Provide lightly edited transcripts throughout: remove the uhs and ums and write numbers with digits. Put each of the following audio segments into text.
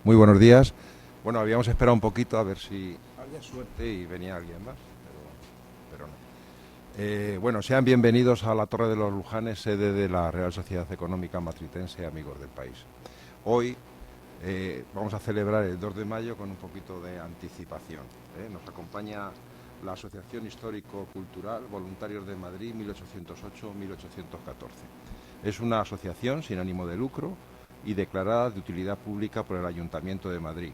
Muy buenos días. Bueno, habíamos esperado un poquito a ver si había suerte y venía alguien más, pero no. Bueno, sean bienvenidos a la Torre de los Lujanes, sede de la Real Sociedad Económica Matritense, amigos del país. Hoy vamos a celebrar el 2 de mayo con un poquito de anticipación. Nos acompaña la Asociación Histórico-Cultural Voluntarios de Madrid 1808-1814. Es una asociación sin ánimo de lucro y declarada de utilidad pública por el Ayuntamiento de Madrid,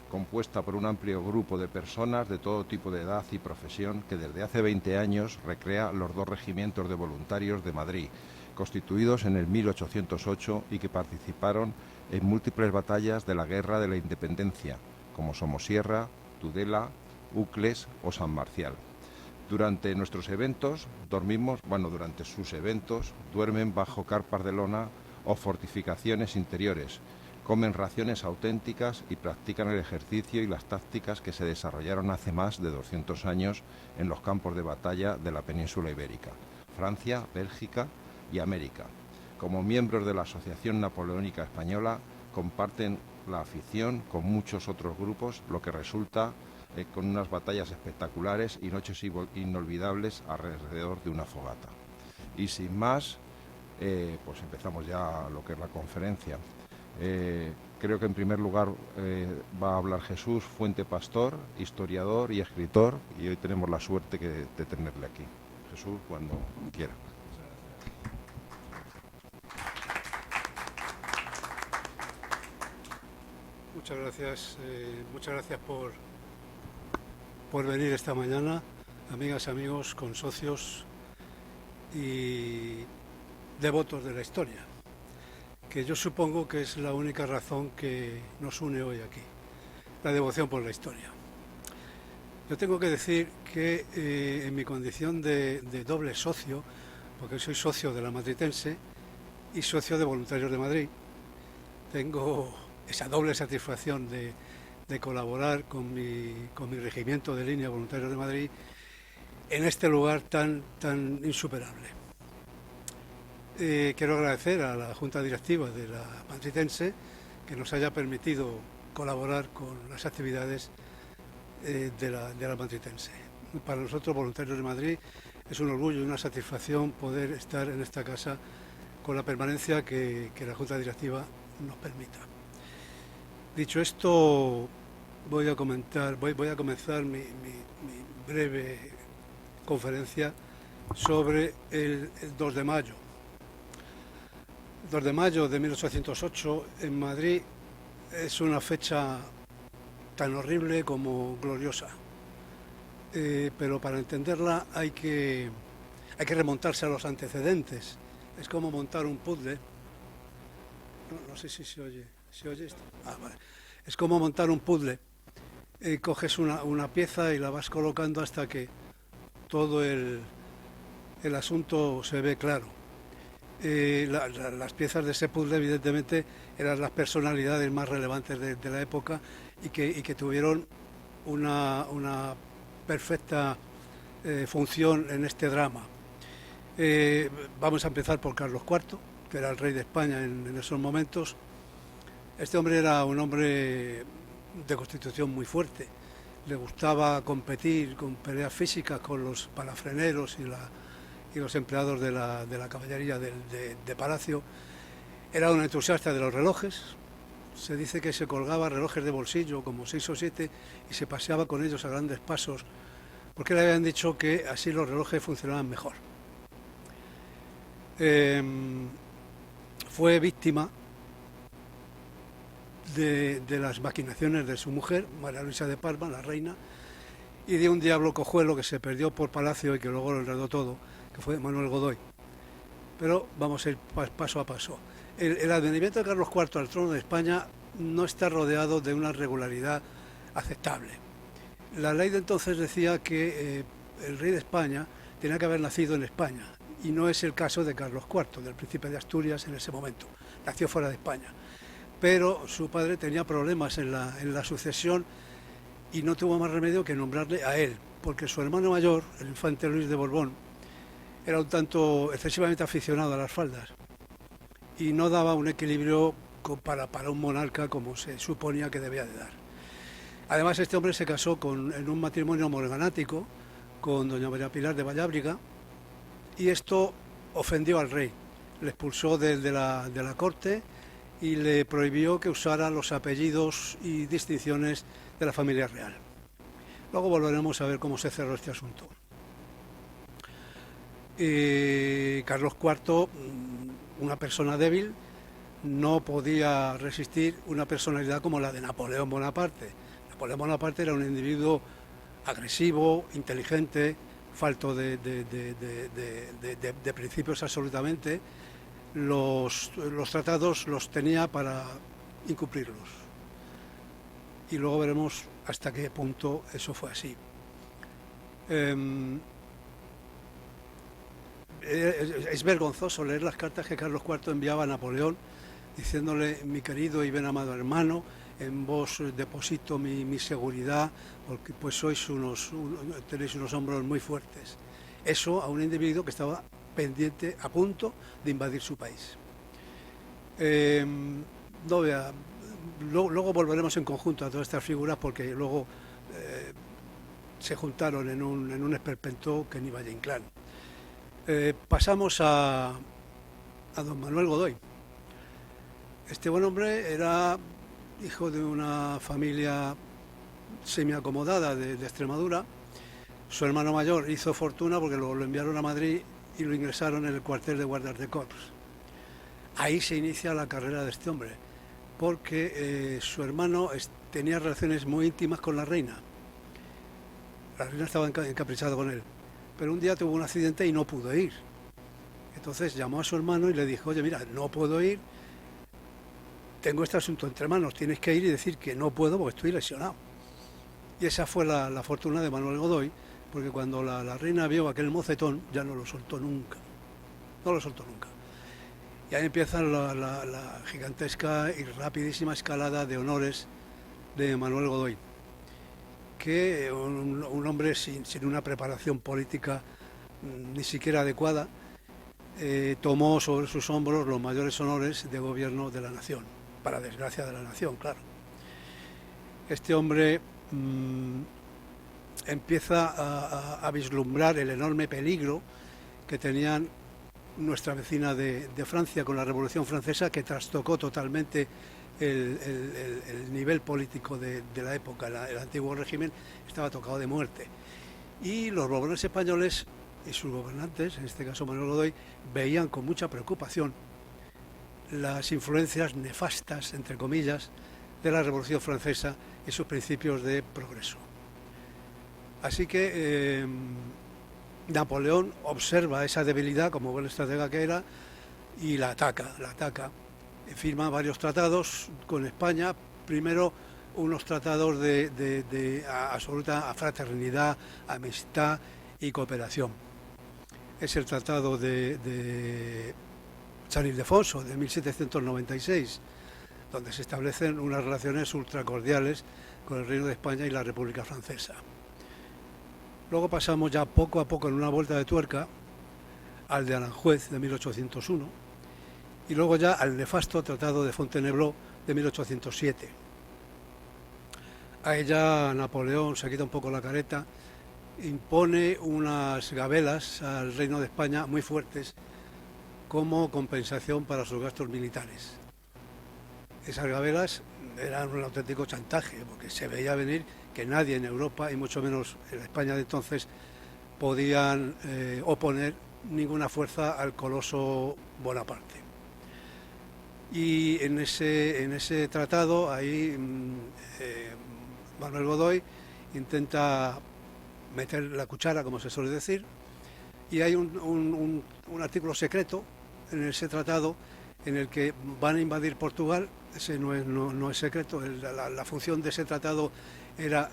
compuesta por un amplio grupo de personas de todo tipo de edad y profesión que desde hace 20 años recrea los dos regimientos de voluntarios de Madrid, constituidos en el 1808 y que participaron en múltiples batallas de la Guerra de la Independencia, como Somosierra, Tudela, Ucles o San Marcial. Durante sus eventos duermen bajo carpas de lona o fortificaciones interiores, comen raciones auténticas y practican el ejercicio y las tácticas que se desarrollaron hace más de 200 años en los campos de batalla de la península ibérica, Francia, Bélgica y América. Como miembros de la Asociación Napoleónica Española, comparten la afición con muchos otros grupos, lo que resulta con unas batallas espectaculares y noches inolvidables alrededor de una fogata. Y sin más, pues empezamos ya lo que es la conferencia. Creo que en primer lugar va a hablar Jesús Fuente Pastor, historiador y escritor, y hoy tenemos la suerte de tenerle aquí. Jesús, cuando quiera. Muchas gracias por venir esta mañana, amigas, amigos, consocios y devotos de la historia, que yo supongo que es la única razón que nos une hoy aquí, la devoción por la historia. Yo tengo que decir que en mi condición de doble socio, porque soy socio de la Matritense y socio de Voluntarios de Madrid, tengo esa doble satisfacción de colaborar con mi regimiento de línea Voluntarios de Madrid en este lugar tan insuperable. Quiero agradecer a la Junta Directiva de la Matritense que nos haya permitido colaborar con las actividades de la Matritense. Para nosotros, Voluntarios de Madrid, es un orgullo y una satisfacción poder estar en esta casa con la permanencia que la Junta Directiva nos permita. Dicho esto, voy a comenzar mi breve conferencia sobre el 2 de mayo. El 2 de mayo de 1808 en Madrid es una fecha tan horrible como gloriosa, pero para entenderla hay que remontarse a los antecedentes. Es como montar un puzzle. No sé si se oye. ¿Se oye esto? Vale. Es como montar un puzzle. Coges una pieza y la vas colocando hasta que todo el asunto se ve claro. Las piezas de ese puzzle, evidentemente, eran las personalidades más relevantes de la época y que tuvieron una perfecta función en este drama. Vamos a empezar por Carlos IV, que era el rey de España en esos momentos. Este hombre era un hombre de constitución muy fuerte. Le gustaba competir con peleas físicas con los palafreneros y los empleados de la caballería de Palacio. Era un entusiasta de los relojes. Se dice que se colgaba relojes de bolsillo, como 6 o 7, y se paseaba con ellos a grandes pasos, porque le habían dicho que así los relojes funcionaban mejor. Fue víctima de las maquinaciones de su mujer, María Luisa de Parma, la reina, y de un diablo cojuelo que se perdió por Palacio y que luego lo enredó todo, que fue Manuel Godoy. Pero vamos a ir paso a paso. El advenimiento de Carlos IV al trono de España no está rodeado de una regularidad aceptable. La ley de entonces decía que el rey de España tenía que haber nacido en España, y no es el caso de Carlos IV, del príncipe de Asturias en ese momento. Nació fuera de España. Pero su padre tenía problemas en la sucesión y no tuvo más remedio que nombrarle a él, porque su hermano mayor, el infante Luis de Borbón, era un tanto excesivamente aficionado a las faldas y no daba un equilibrio para un monarca como se suponía que debía de dar. Además, este hombre se casó en un matrimonio morganático con doña María Pilar de Vallábriga, y esto ofendió al rey. Le expulsó de la corte y le prohibió que usara los apellidos y distinciones de la familia real. Luego volveremos a ver cómo se cerró este asunto. Carlos IV, una persona débil, no podía resistir una personalidad como la de Napoleón Bonaparte. Napoleón Bonaparte era un individuo agresivo, inteligente, falto de principios absolutamente. Los tratados los tenía para incumplirlos. Y luego veremos hasta qué punto eso fue así. Es vergonzoso leer las cartas que Carlos IV enviaba a Napoleón, diciéndole: mi querido y bien amado hermano, en vos deposito mi seguridad, porque pues tenéis unos hombros muy fuertes. Eso a un individuo que estaba pendiente, a punto de invadir su país. Luego volveremos en conjunto a todas estas figuras, porque luego se juntaron en un esperpento que ni Valle Inclán. Pasamos a don Manuel Godoy. Este buen hombre era hijo de una familia semiacomodada de Extremadura. Su hermano mayor hizo fortuna porque lo enviaron a Madrid y lo ingresaron en el cuartel de guardias de corps. Ahí se inicia la carrera de este hombre, porque su hermano tenía relaciones muy íntimas con la reina. La reina estaba encaprichada con él, pero un día tuvo un accidente y no pudo ir. Entonces llamó a su hermano y le dijo: oye, mira, no puedo ir, tengo este asunto entre manos, tienes que ir y decir que no puedo porque estoy lesionado. Y esa fue la fortuna de Manuel Godoy, porque cuando la reina vio aquel mocetón, ya no lo soltó nunca. No lo soltó nunca. Y ahí empieza la gigantesca y rapidísima escalada de honores de Manuel Godoy, que un hombre sin una preparación política ni siquiera adecuada, tomó sobre sus hombros los mayores honores de gobierno de la nación, para desgracia de la nación, claro. Este hombre empieza a vislumbrar el enorme peligro que tenían nuestra vecina de Francia con la Revolución Francesa, que trastocó totalmente el nivel político de la época. El antiguo régimen estaba tocado de muerte. Y los Borbones españoles y sus gobernantes, en este caso Manuel Godoy, veían con mucha preocupación las influencias nefastas, entre comillas, de la Revolución Francesa y sus principios de progreso. Así que Napoleón observa esa debilidad como buen estratega que era y la ataca. Firma varios tratados con España, primero unos tratados de absoluta fraternidad, amistad y cooperación. Es el tratado de San Ildefonso de 1796, donde se establecen unas relaciones ultracordiales con el Reino de España y la República Francesa. Luego pasamos ya poco a poco en una vuelta de tuerca al de Aranjuez de 1801 y luego ya al nefasto Tratado de Fontainebleau de 1807. A ella Napoleón se quita un poco la careta, impone unas gabelas al Reino de España muy fuertes como compensación para sus gastos militares. Esas gabelas eran un auténtico chantaje, porque se veía venir que nadie en Europa, y mucho menos en España de entonces, podían oponer ninguna fuerza al coloso Bonaparte. Y en ese tratado, ahí Manuel Godoy intenta meter la cuchara, como se suele decir, y hay un artículo secreto en ese tratado en el que van a invadir Portugal. Ese no es secreto. La función de ese tratado era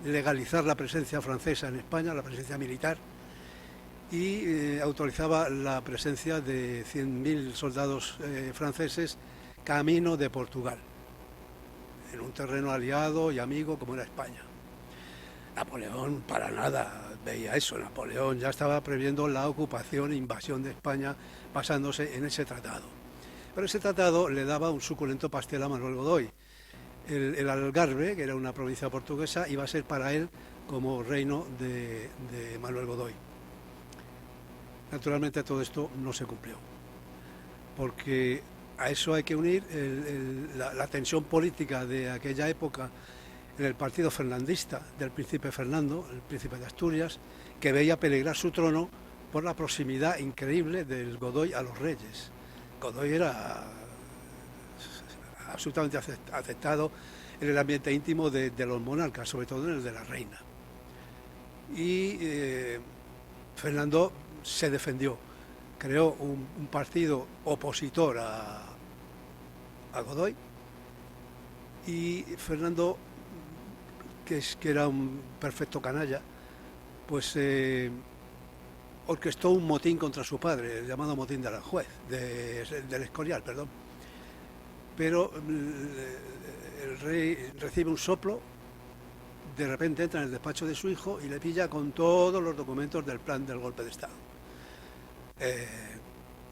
legalizar la presencia francesa en España, la presencia militar, y autorizaba la presencia de 100.000 soldados franceses camino de Portugal, en un terreno aliado y amigo como era España. Napoleón para nada veía eso. Napoleón ya estaba previendo la ocupación e invasión de España basándose en ese tratado. Pero ese tratado le daba un suculento pastel a Manuel Godoy. El Algarve, que era una provincia portuguesa, iba a ser para él como reino de Manuel Godoy. Naturalmente todo esto no se cumplió, porque a eso hay que unir la tensión política de aquella época en el partido fernandista del príncipe Fernando, el príncipe de Asturias, que veía peligrar su trono por la proximidad increíble del Godoy a los reyes. Godoy era absolutamente aceptado en el ambiente íntimo de los monarcas, sobre todo en el de la reina. Y Fernando se defendió, creó un partido opositor a Godoy, y Fernando, que era un perfecto canalla, pues orquestó un motín contra su padre, el llamado motín de Aranjuez, del Escorial, perdón. Pero el rey recibe un soplo, de repente entra en el despacho de su hijo y le pilla con todos los documentos del plan del golpe de Estado.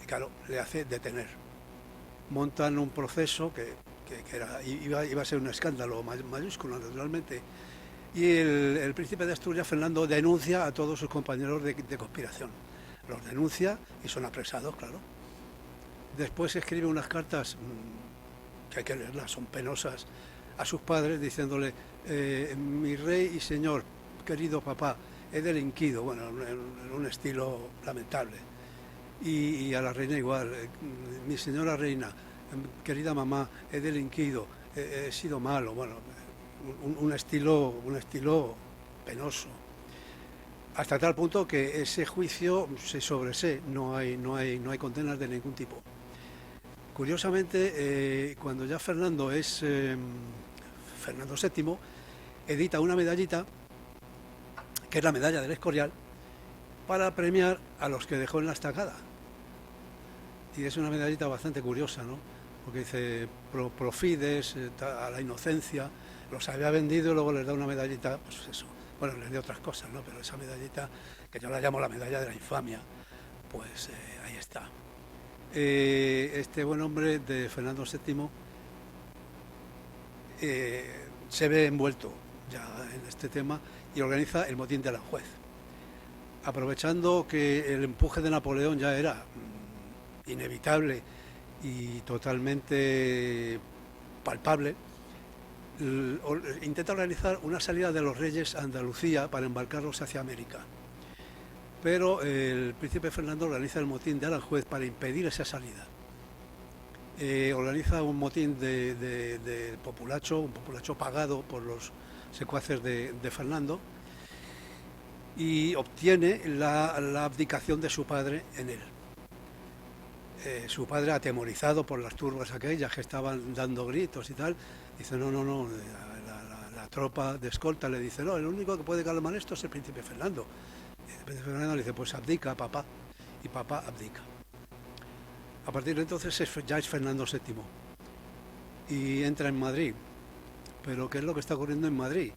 Y claro, le hace detener. Montan un proceso que iba a ser un escándalo mayúsculo, naturalmente. Y el príncipe de Asturias, Fernando, denuncia a todos sus compañeros de conspiración. Los denuncia y son apresados, claro. Después escribe unas cartas que hay que leerlas, son penosas, a sus padres diciéndole: mi rey y señor, querido papá, he delinquido, bueno, en un estilo lamentable. Y a la reina igual: mi señora reina, querida mamá, he delinquido, he sido malo, bueno, un estilo penoso. Hasta tal punto que ese juicio se sobresee, no hay condenas de ningún tipo. Curiosamente, cuando ya Fernando es Fernando VII, edita una medallita, que es la medalla del Escorial, para premiar a los que dejó en la estacada. Y es una medallita bastante curiosa, ¿no? Porque dice pro fides, a la inocencia, los había vendido y luego les da una medallita, pues eso, bueno, les dio otras cosas, ¿no? Pero esa medallita, que yo la llamo la medalla de la infamia, pues ahí está. Este buen hombre de Fernando VII se ve envuelto ya en este tema y organiza el motín de Aranjuez, aprovechando que el empuje de Napoleón ya era inevitable y totalmente palpable. Intenta organizar una salida de los reyes a Andalucía para embarcarlos hacia América. Pero el príncipe Fernando organiza el motín de Aranjuez para impedir esa salida. Organiza un motín de populacho, un populacho pagado por los secuaces de Fernando, y obtiene la abdicación de su padre en él. Su padre, atemorizado por las turbas aquellas que estaban dando gritos y tal, dice: no, la tropa de escolta le dice: no, el único que puede calmar esto es el príncipe Fernando. Y el príncipe Fernando le dice: pues abdica, papá. Y papá abdica. A partir de entonces ya es Fernando VII y entra en Madrid. Pero ¿qué es lo que está ocurriendo en Madrid?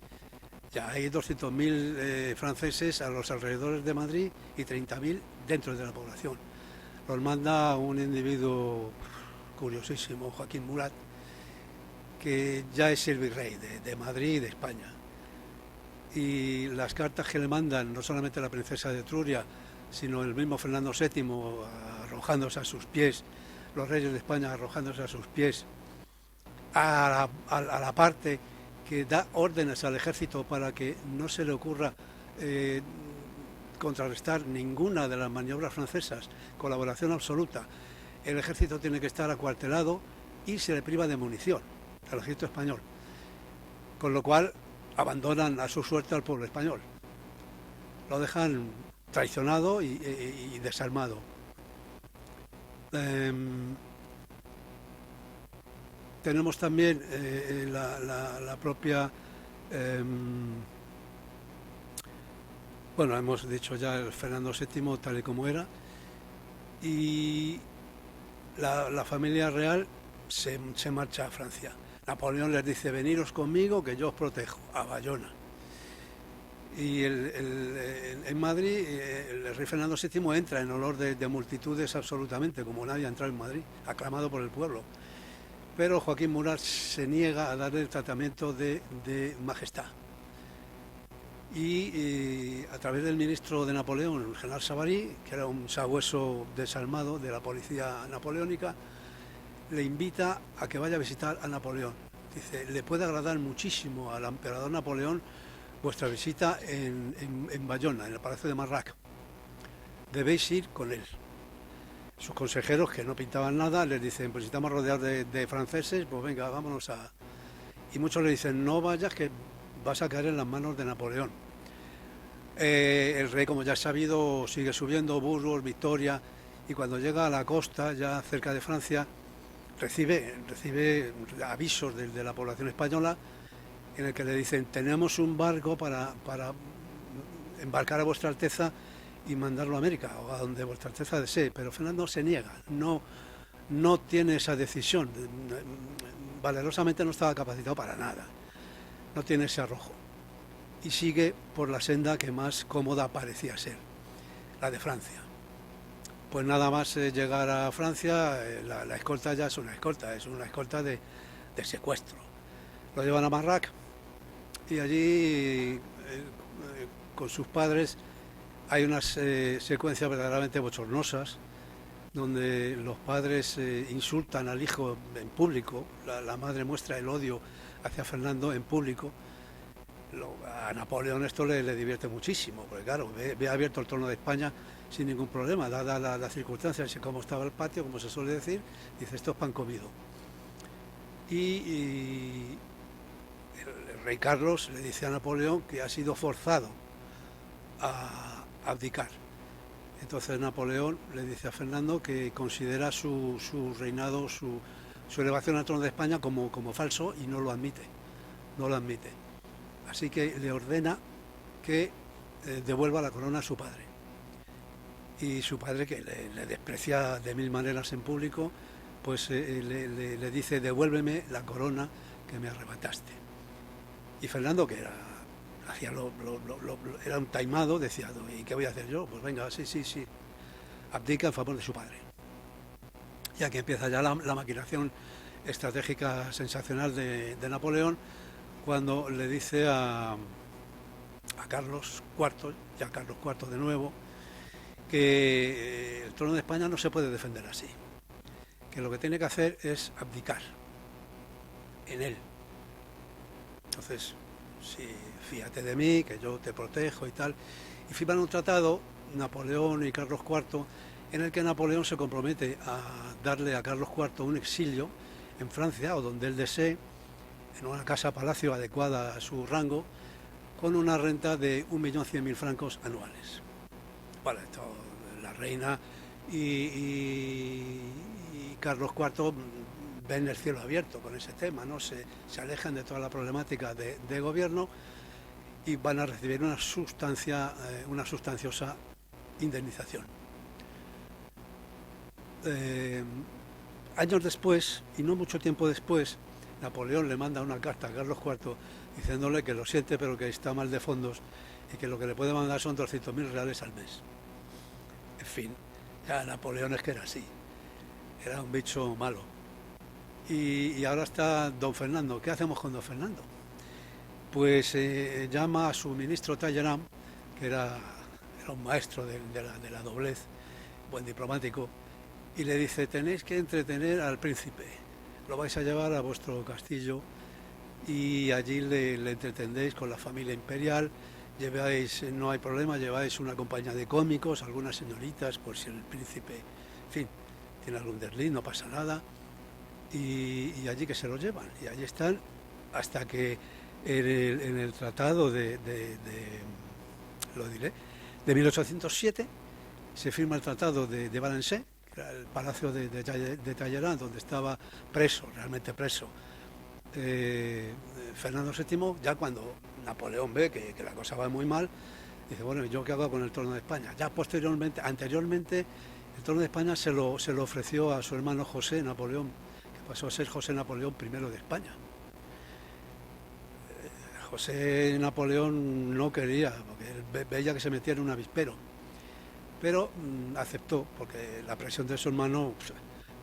Ya hay 200.000 franceses a los alrededores de Madrid y 30.000 dentro de la población. Los manda un individuo curiosísimo, Joaquín Murat, que ya es el virrey de Madrid y de España. Y las cartas que le mandan, no solamente la princesa de Etruria, sino el mismo Fernando VII arrojándose a sus pies, los reyes de España arrojándose a sus pies, a la parte que da órdenes al ejército para que no se le ocurra contrarrestar ninguna de las maniobras francesas, colaboración absoluta. El ejército tiene que estar acuartelado y se le priva de munición al ejército español, con lo cual abandonan a su suerte al pueblo español, lo dejan traicionado y desarmado. Tenemos también la propia bueno, hemos dicho ya el Fernando VII tal y como era, y la familia real se marcha a Francia. Napoleón les dice: veniros conmigo que yo os protejo, a Bayona. Y en Madrid el rey Fernando VII entra en honor de multitudes absolutamente, como nadie ha entrado en Madrid, aclamado por el pueblo. Pero Joaquín Murat se niega a darle el tratamiento de majestad. Y a través del ministro de Napoleón, el general Savary, que era un sabueso desalmado de la policía napoleónica, le invita a que vaya a visitar a Napoleón. Dice, le puede agradar muchísimo al emperador Napoleón vuestra visita en Bayona, en el Palacio de Marrac. Debéis ir con él. Sus consejeros, que no pintaban nada, les dicen, pues si estamos rodeados de franceses, pues venga, vámonos a... Y muchos le dicen, no vayas, que vas a caer en las manos de Napoleón. El rey, como ya es sabido, sigue subiendo, Burgos, Victoria, y cuando llega a la costa, ya cerca de Francia, recibe avisos de la población española en el que le dicen, tenemos un barco para embarcar a vuestra Alteza y mandarlo a América o a donde vuestra Alteza desee. Pero Fernando se niega, no tiene esa decisión, valerosamente no estaba capacitado para nada, no tiene ese arrojo y sigue por la senda que más cómoda parecía ser, la de Francia. Pues nada más llegar a Francia, la escolta ya es una escolta de secuestro. Lo llevan a Marrac y allí con sus padres hay unas secuencias verdaderamente bochornosas donde los padres insultan al hijo en público, la madre muestra el odio hacia Fernando en público. A Napoleón esto le divierte muchísimo, porque claro, ve abierto el trono de España sin ningún problema, dada las circunstancias y cómo estaba el patio, como se suele decir, dice, esto es pan comido. Y el rey Carlos le dice a Napoleón que ha sido forzado a abdicar. Entonces Napoleón le dice a Fernando que considera su reinado, su elevación al trono de España como falso y no lo admite. Así que le ordena que devuelva la corona a su padre. Y su padre, que le desprecia de mil maneras en público, pues le dice, devuélveme la corona que me arrebataste. Y Fernando, que era un taimado, decía, ¿y qué voy a hacer yo? Pues venga, sí, abdica en favor de su padre. Y aquí empieza ya la maquinación estratégica sensacional de Napoleón, cuando le dice a Carlos IV, ya Carlos IV de nuevo, que el trono de España no se puede defender así, que lo que tiene que hacer es abdicar en él. Entonces, sí, fíjate de mí, que yo te protejo y tal. Y firman un tratado, Napoleón y Carlos IV, en el que Napoleón se compromete a darle a Carlos IV un exilio en Francia, o donde él desee, en una casa-palacio adecuada a su rango, con una renta de 1.100.000 francos anuales. Vale, esto, la reina y Carlos IV ven el cielo abierto con ese tema, ¿no? Se alejan de toda la problemática de gobierno y van a recibir una sustanciosa indemnización. Años después, y no mucho tiempo después, Napoleón le manda una carta a Carlos IV diciéndole que lo siente, pero que está mal de fondos y que lo que le puede mandar son 200.000 reales al mes. En fin, ya Napoleón es que era así, era un bicho malo. Y ahora está don Fernando. ¿Qué hacemos con don Fernando? Pues llama a su ministro Talleyrand, que era un maestro de la doblez, buen diplomático, y le dice, tenéis que entretener al príncipe, lo vais a llevar a vuestro castillo y allí le entretendéis con la familia imperial, no hay problema, lleváis una compañía de cómicos, algunas señoritas, por si el príncipe, en fin, tiene algún desliz, no pasa nada, y allí que se lo llevan, y allí están hasta que en el tratado de 1807 se firma el tratado de Valencé, que era el palacio de Talleyrand, donde estaba realmente preso, Fernando VII. Ya cuando Napoleón ve que la cosa va muy mal, dice, bueno, ¿yo qué hago con el trono de España? Ya anteriormente, el trono de España se lo ofreció a su hermano José Napoleón, que pasó a ser José Napoleón I de España. José Napoleón no quería, porque él veía que se metía en un avispero, pero aceptó, porque la presión de su hermano, pues,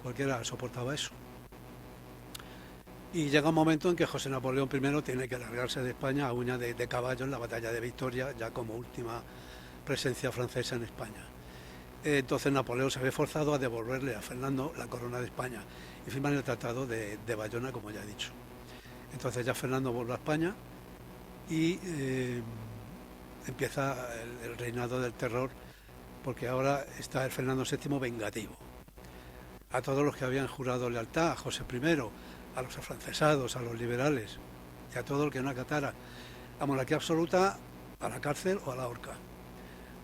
cualquiera soportaba eso. Y llega un momento en que José Napoleón I tiene que largarse de España a uña de caballo en la batalla de Victoria, ya como última presencia francesa en España. Entonces Napoleón se ve forzado a devolverle a Fernando la corona de España y firman el Tratado de Bayona, como ya he dicho. Entonces ya Fernando vuelve a España y empieza el reinado del terror, porque ahora está el Fernando VII vengativo. A todos los que habían jurado lealtad a José I, a los afrancesados, a los liberales y a todo el que no acatara la monarquía absoluta, a la cárcel o a la horca.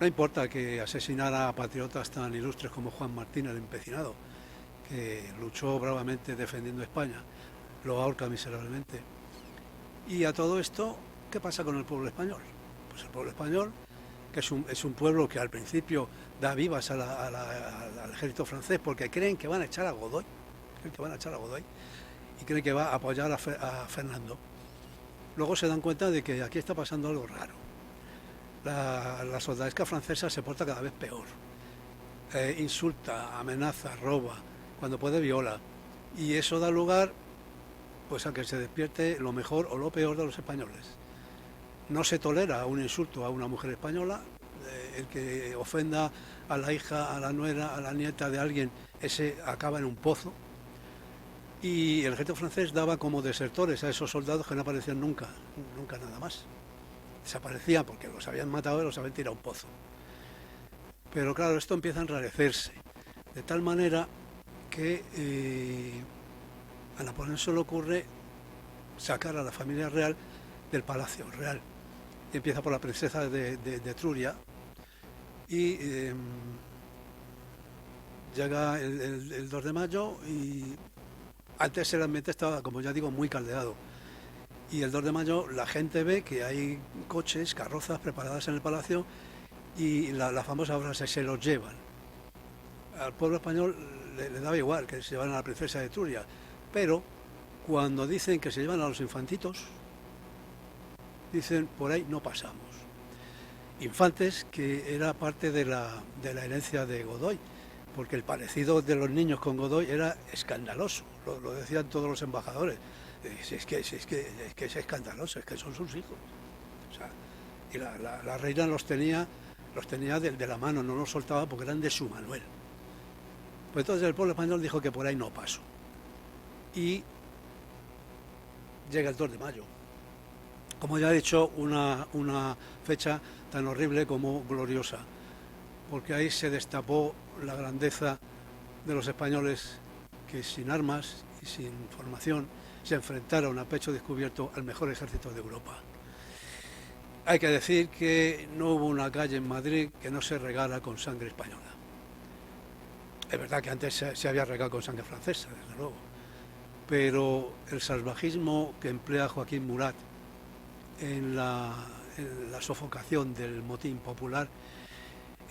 No importa que asesinara a patriotas tan ilustres como Juan Martín el Empecinado, que luchó bravamente defendiendo España, lo ahorca miserablemente. Y a todo esto, ¿qué pasa con el pueblo español? Pues el pueblo español, que es un pueblo que al principio da vivas al ejército francés porque creen que van a echar a Godoy, y creen que va a apoyar a Fernando. Luego se dan cuenta de que aquí está pasando algo raro. La soldadesca francesa se porta cada vez peor. Insulta, amenaza, roba, cuando puede viola. Y eso da lugar, pues, a que se despierte lo mejor o lo peor de los españoles. No se tolera un insulto a una mujer española. El que ofenda a la hija, a la nuera, a la nieta de alguien, ese acaba en un pozo. Y el ejército francés daba como desertores a esos soldados que no aparecían nunca nada más. Desaparecían porque los habían matado y los habían tirado a un pozo. Pero claro, esto empieza a enrarecerse, de tal manera que a Napoleón se le ocurre sacar a la familia real del palacio real. Y empieza por la princesa de Etruria y llega el 2 de mayo y antes el ambiente estaba, como ya digo, muy caldeado. Y el 2 de mayo la gente ve que hay coches, carrozas preparadas en el palacio y la famosa frase, se los llevan. Al pueblo español le daba igual que se llevan a la princesa de Etruria, pero cuando dicen que se llevan a los infantitos, dicen por ahí no pasamos. Infantes, que era parte de la herencia de Godoy, porque el parecido de los niños con Godoy era escandaloso, lo decían todos los embajadores. Es que es escandaloso, es que son sus hijos. O sea, y la reina los tenía de la mano, no los soltaba porque eran de su Manuel. Pues entonces el pueblo español dijo que por ahí no paso. Y llega el 2 de mayo. Como ya he dicho, una fecha tan horrible como gloriosa, porque ahí se destapó la grandeza de los españoles que sin armas y sin formación se enfrentaron a pecho descubierto al mejor ejército de Europa. Hay que decir que no hubo una calle en Madrid que no se regara con sangre española. Es verdad que antes se había regado con sangre francesa, desde luego, pero el salvajismo que emplea Joaquín Murat en la sofocación del motín popular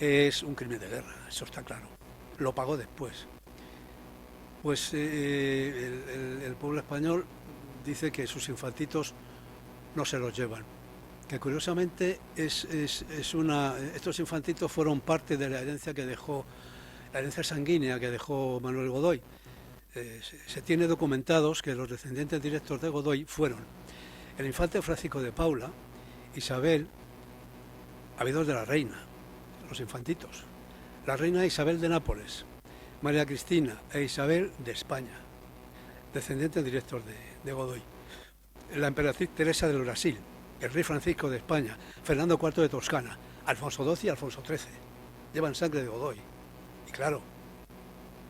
es un crimen de guerra, eso está claro. Lo pagó después. Pues el pueblo español dice que sus infantitos no se los llevan, que curiosamente estos infantitos fueron parte de la herencia la herencia sanguínea que dejó Manuel Godoy. Se tiene documentados que los descendientes directos de Godoy fueron el infante Francisco de Paula, Isabel, habidos de la reina, los infantitos, la reina Isabel de Nápoles, María Cristina e Isabel de España, descendientes directos de Godoy, la emperatriz Teresa del Brasil, el rey Francisco de España, Fernando IV de Toscana, Alfonso XII y Alfonso XIII, llevan sangre de Godoy. Y claro,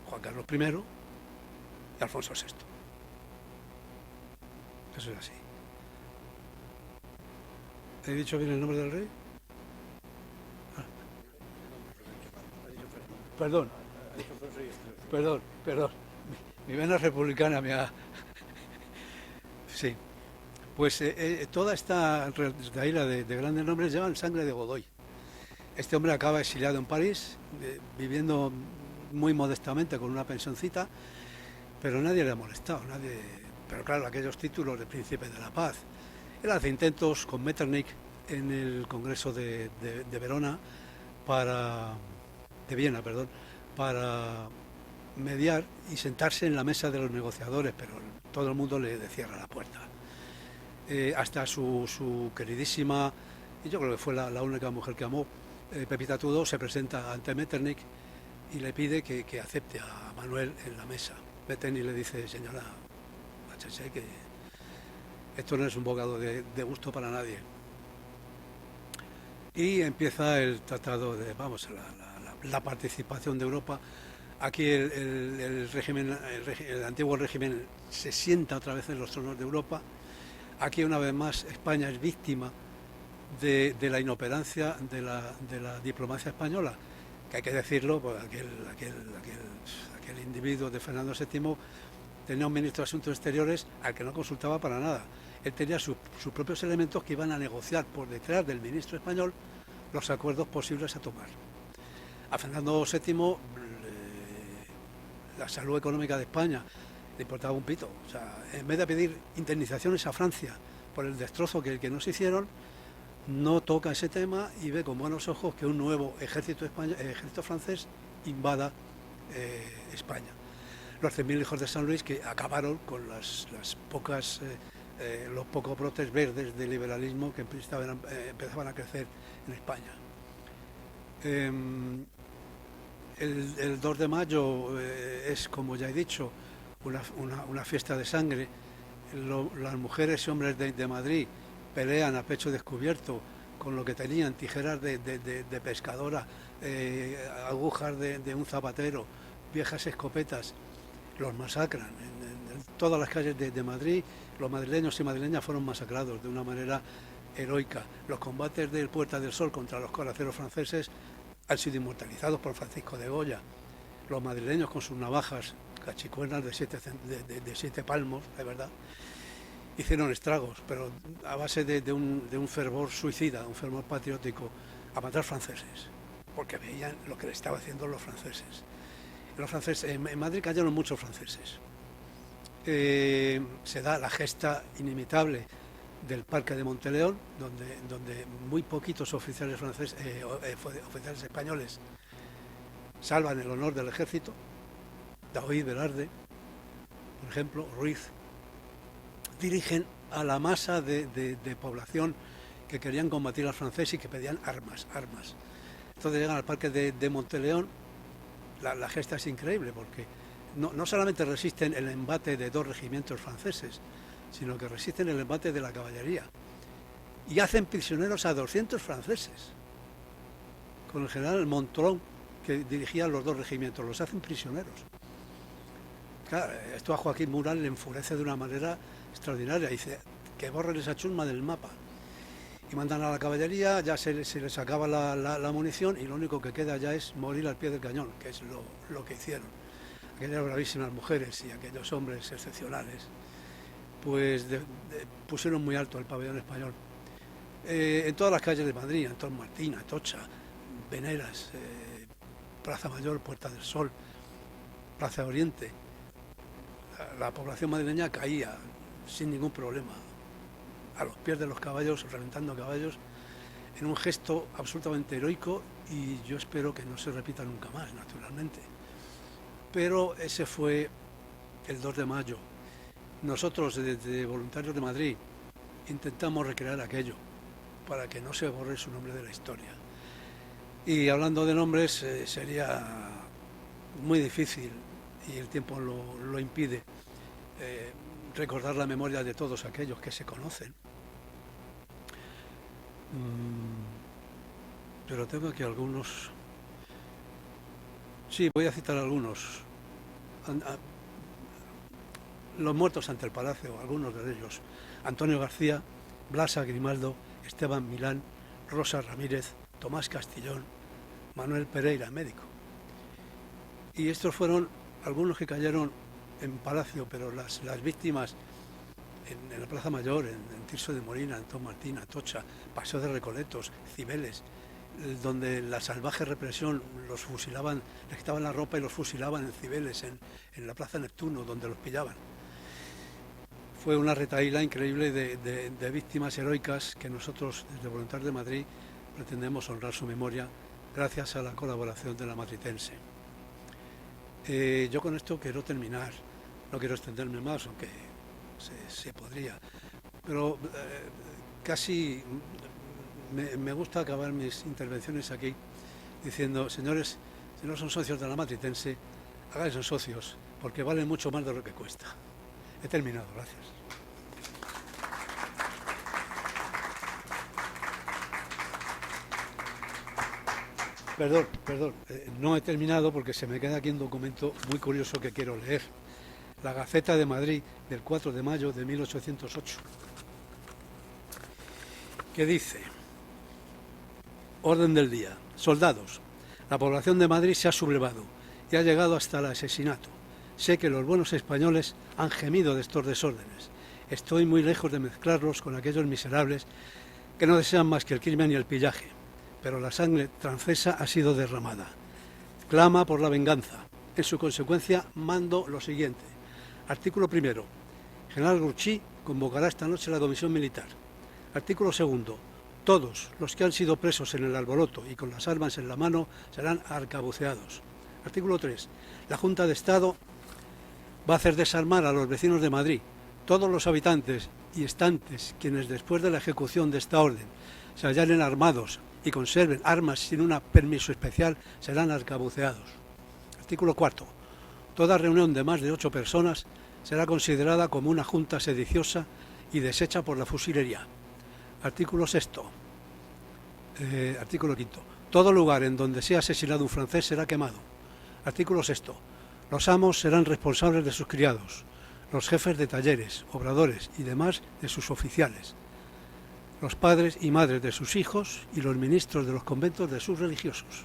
Juan Carlos I y Alfonso VI. Eso es así. ¿He dicho bien el nombre del rey? Perdón. Mi vena republicana me ha... Sí. Pues toda esta retahíla de grandes nombres llevan sangre de Godoy. Este hombre acaba exiliado en París, viviendo muy modestamente con una pensioncita, pero nadie le ha molestado, nadie... Pero claro, aquellos títulos de príncipe de la paz Él hace intentos con Metternich en el Congreso de Verona, de Viena, perdón, para mediar y sentarse en la mesa de los negociadores, pero todo el mundo le cierra la puerta. Hasta su queridísima, y yo creo que fue la única mujer que amó, Pepita Tudó, se presenta ante Metternich y le pide que acepte a Manuel en la mesa. Metternich le dice: señora, machese, que esto no es un bocado de gusto para nadie. Y empieza el tratado de, vamos, la participación de Europa. Aquí el antiguo régimen se sienta otra vez en los tronos de Europa. Aquí, una vez más, España es víctima de la inoperancia de la diplomacia española, que hay que decirlo, pues aquel individuo de Fernando VII tenía un ministro de Asuntos Exteriores al que no consultaba para nada. Él tenía sus propios elementos que iban a negociar por detrás del ministro español los acuerdos posibles a tomar. A Fernando VII la salud económica de España le importaba un pito. O sea, en vez de pedir indemnizaciones a Francia por el destrozo que nos hicieron, no toca ese tema y ve con buenos ojos que un nuevo ejército francés invada España. Los 100.000 hijos de San Luis, que acabaron con los pocos brotes verdes de liberalismo que empezaban a crecer en España. El 2 de mayo es, como ya he dicho, una fiesta de sangre. Las mujeres y hombres de Madrid pelean a pecho descubierto con lo que tenían: tijeras de pescadora, agujas de un zapatero, viejas escopetas. Los masacran. En todas las calles de Madrid, los madrileños y madrileñas fueron masacrados de una manera heroica. Los combates del Puerta del Sol contra los coraceros franceses han sido inmortalizados por Francisco de Goya. Los madrileños, con sus navajas cachicuernas de 7 palmos, de verdad, hicieron estragos, pero a base de un fervor suicida, un fervor patriótico, a matar franceses, porque veían lo que le estaban haciendo los franceses. En Madrid cayeron muchos franceses. Se da la gesta inimitable del Parque de Monteleón, donde muy poquitos oficiales españoles salvan el honor del ejército. David Velarde, por ejemplo, Ruiz, dirigen a la masa de población que querían combatir al francés y que pedían armas. Entonces llegan al Parque de Monteleón. La gesta es increíble, porque no solamente resisten el embate de 2 regimientos franceses, sino que resisten el embate de la caballería. Y hacen prisioneros a 200 franceses. Con el general Montrón, que dirigía los 2 regimientos, los hacen prisioneros. Claro, esto a Joaquín Mural le enfurece de una manera extraordinaria. Dice que borren esa chusma del mapa. Y mandan a la caballería, ya se les acaba la munición y lo único que queda ya es morir al pie del cañón, que es lo que hicieron. Aquellas bravísimas mujeres y aquellos hombres excepcionales, pues pusieron muy alto el pabellón español. En todas las calles de Madrid, Antón Martín, Atocha, Veneras, Plaza Mayor, Puerta del Sol, Plaza Oriente, la población madrileña caía sin ningún problema a los pies de los caballos, reventando caballos, en un gesto absolutamente heroico, y yo espero que no se repita nunca más, naturalmente. Pero ese fue el 2 de mayo. Nosotros, desde Voluntarios de Madrid, intentamos recrear aquello para que no se borre su nombre de la historia. Y hablando de nombres, sería muy difícil, y el tiempo lo impide, recordar la memoria de todos aquellos que se conocen. Pero tengo aquí algunos. Sí, voy a citar algunos. Los muertos ante el palacio, algunos de ellos: Antonio García, Blasa Grimaldo, Esteban Milán, Rosa Ramírez, Tomás Castillón, Manuel Pereira, médico. Y estos fueron algunos que cayeron en palacio, pero las víctimas en la Plaza Mayor, en Tirso de Molina, Antón Martín, Atocha, Paseo de Recoletos, Cibeles, donde la salvaje represión los fusilaban, les quitaban la ropa y los fusilaban en Cibeles, en la Plaza Neptuno, donde los pillaban. fue una retahíla increíble de víctimas heroicas que nosotros desde Voluntarios de Madrid pretendemos honrar su memoria gracias a la colaboración de la Matritense. Yo con esto quiero terminar, no quiero extenderme más, aunque se podría, pero casi me gusta acabar mis intervenciones aquí diciendo, señores, si no son socios de la Matritense, háganse socios, porque valen mucho más de lo que cuesta. He terminado, gracias. Perdón, no he terminado porque se me queda aquí un documento muy curioso que quiero leer. La Gaceta de Madrid del 4 de mayo de 1808, que dice: orden del día. Soldados, la población de Madrid se ha sublevado y ha llegado hasta el asesinato. Sé que los buenos españoles han gemido de estos desórdenes. Estoy muy lejos de mezclarlos con aquellos miserables que no desean más que el crimen y el pillaje, pero la sangre francesa ha sido derramada. Clama por la venganza. En su consecuencia, mando lo siguiente. Artículo primero. General Grouchy convocará esta noche la comisión militar. Artículo segundo. Todos los que han sido presos en el alboroto y con las armas en la mano serán arcabuceados. Artículo 3. La Junta de Estado va a hacer desarmar a los vecinos de Madrid. Todos los habitantes y estantes quienes después de la ejecución de esta orden se hallaren armados y conserven armas sin un permiso especial serán arcabuceados. Artículo 4. Toda reunión de más de 8 personas será considerada como una junta sediciosa y deshecha por la fusilería. Artículo 6. Artículo 5. Todo lugar en donde sea asesinado un francés será quemado. Artículo 6. Los amos serán responsables de sus criados, los jefes de talleres, obradores y demás de sus oficiales, los padres y madres de sus hijos y los ministros de los conventos de sus religiosos.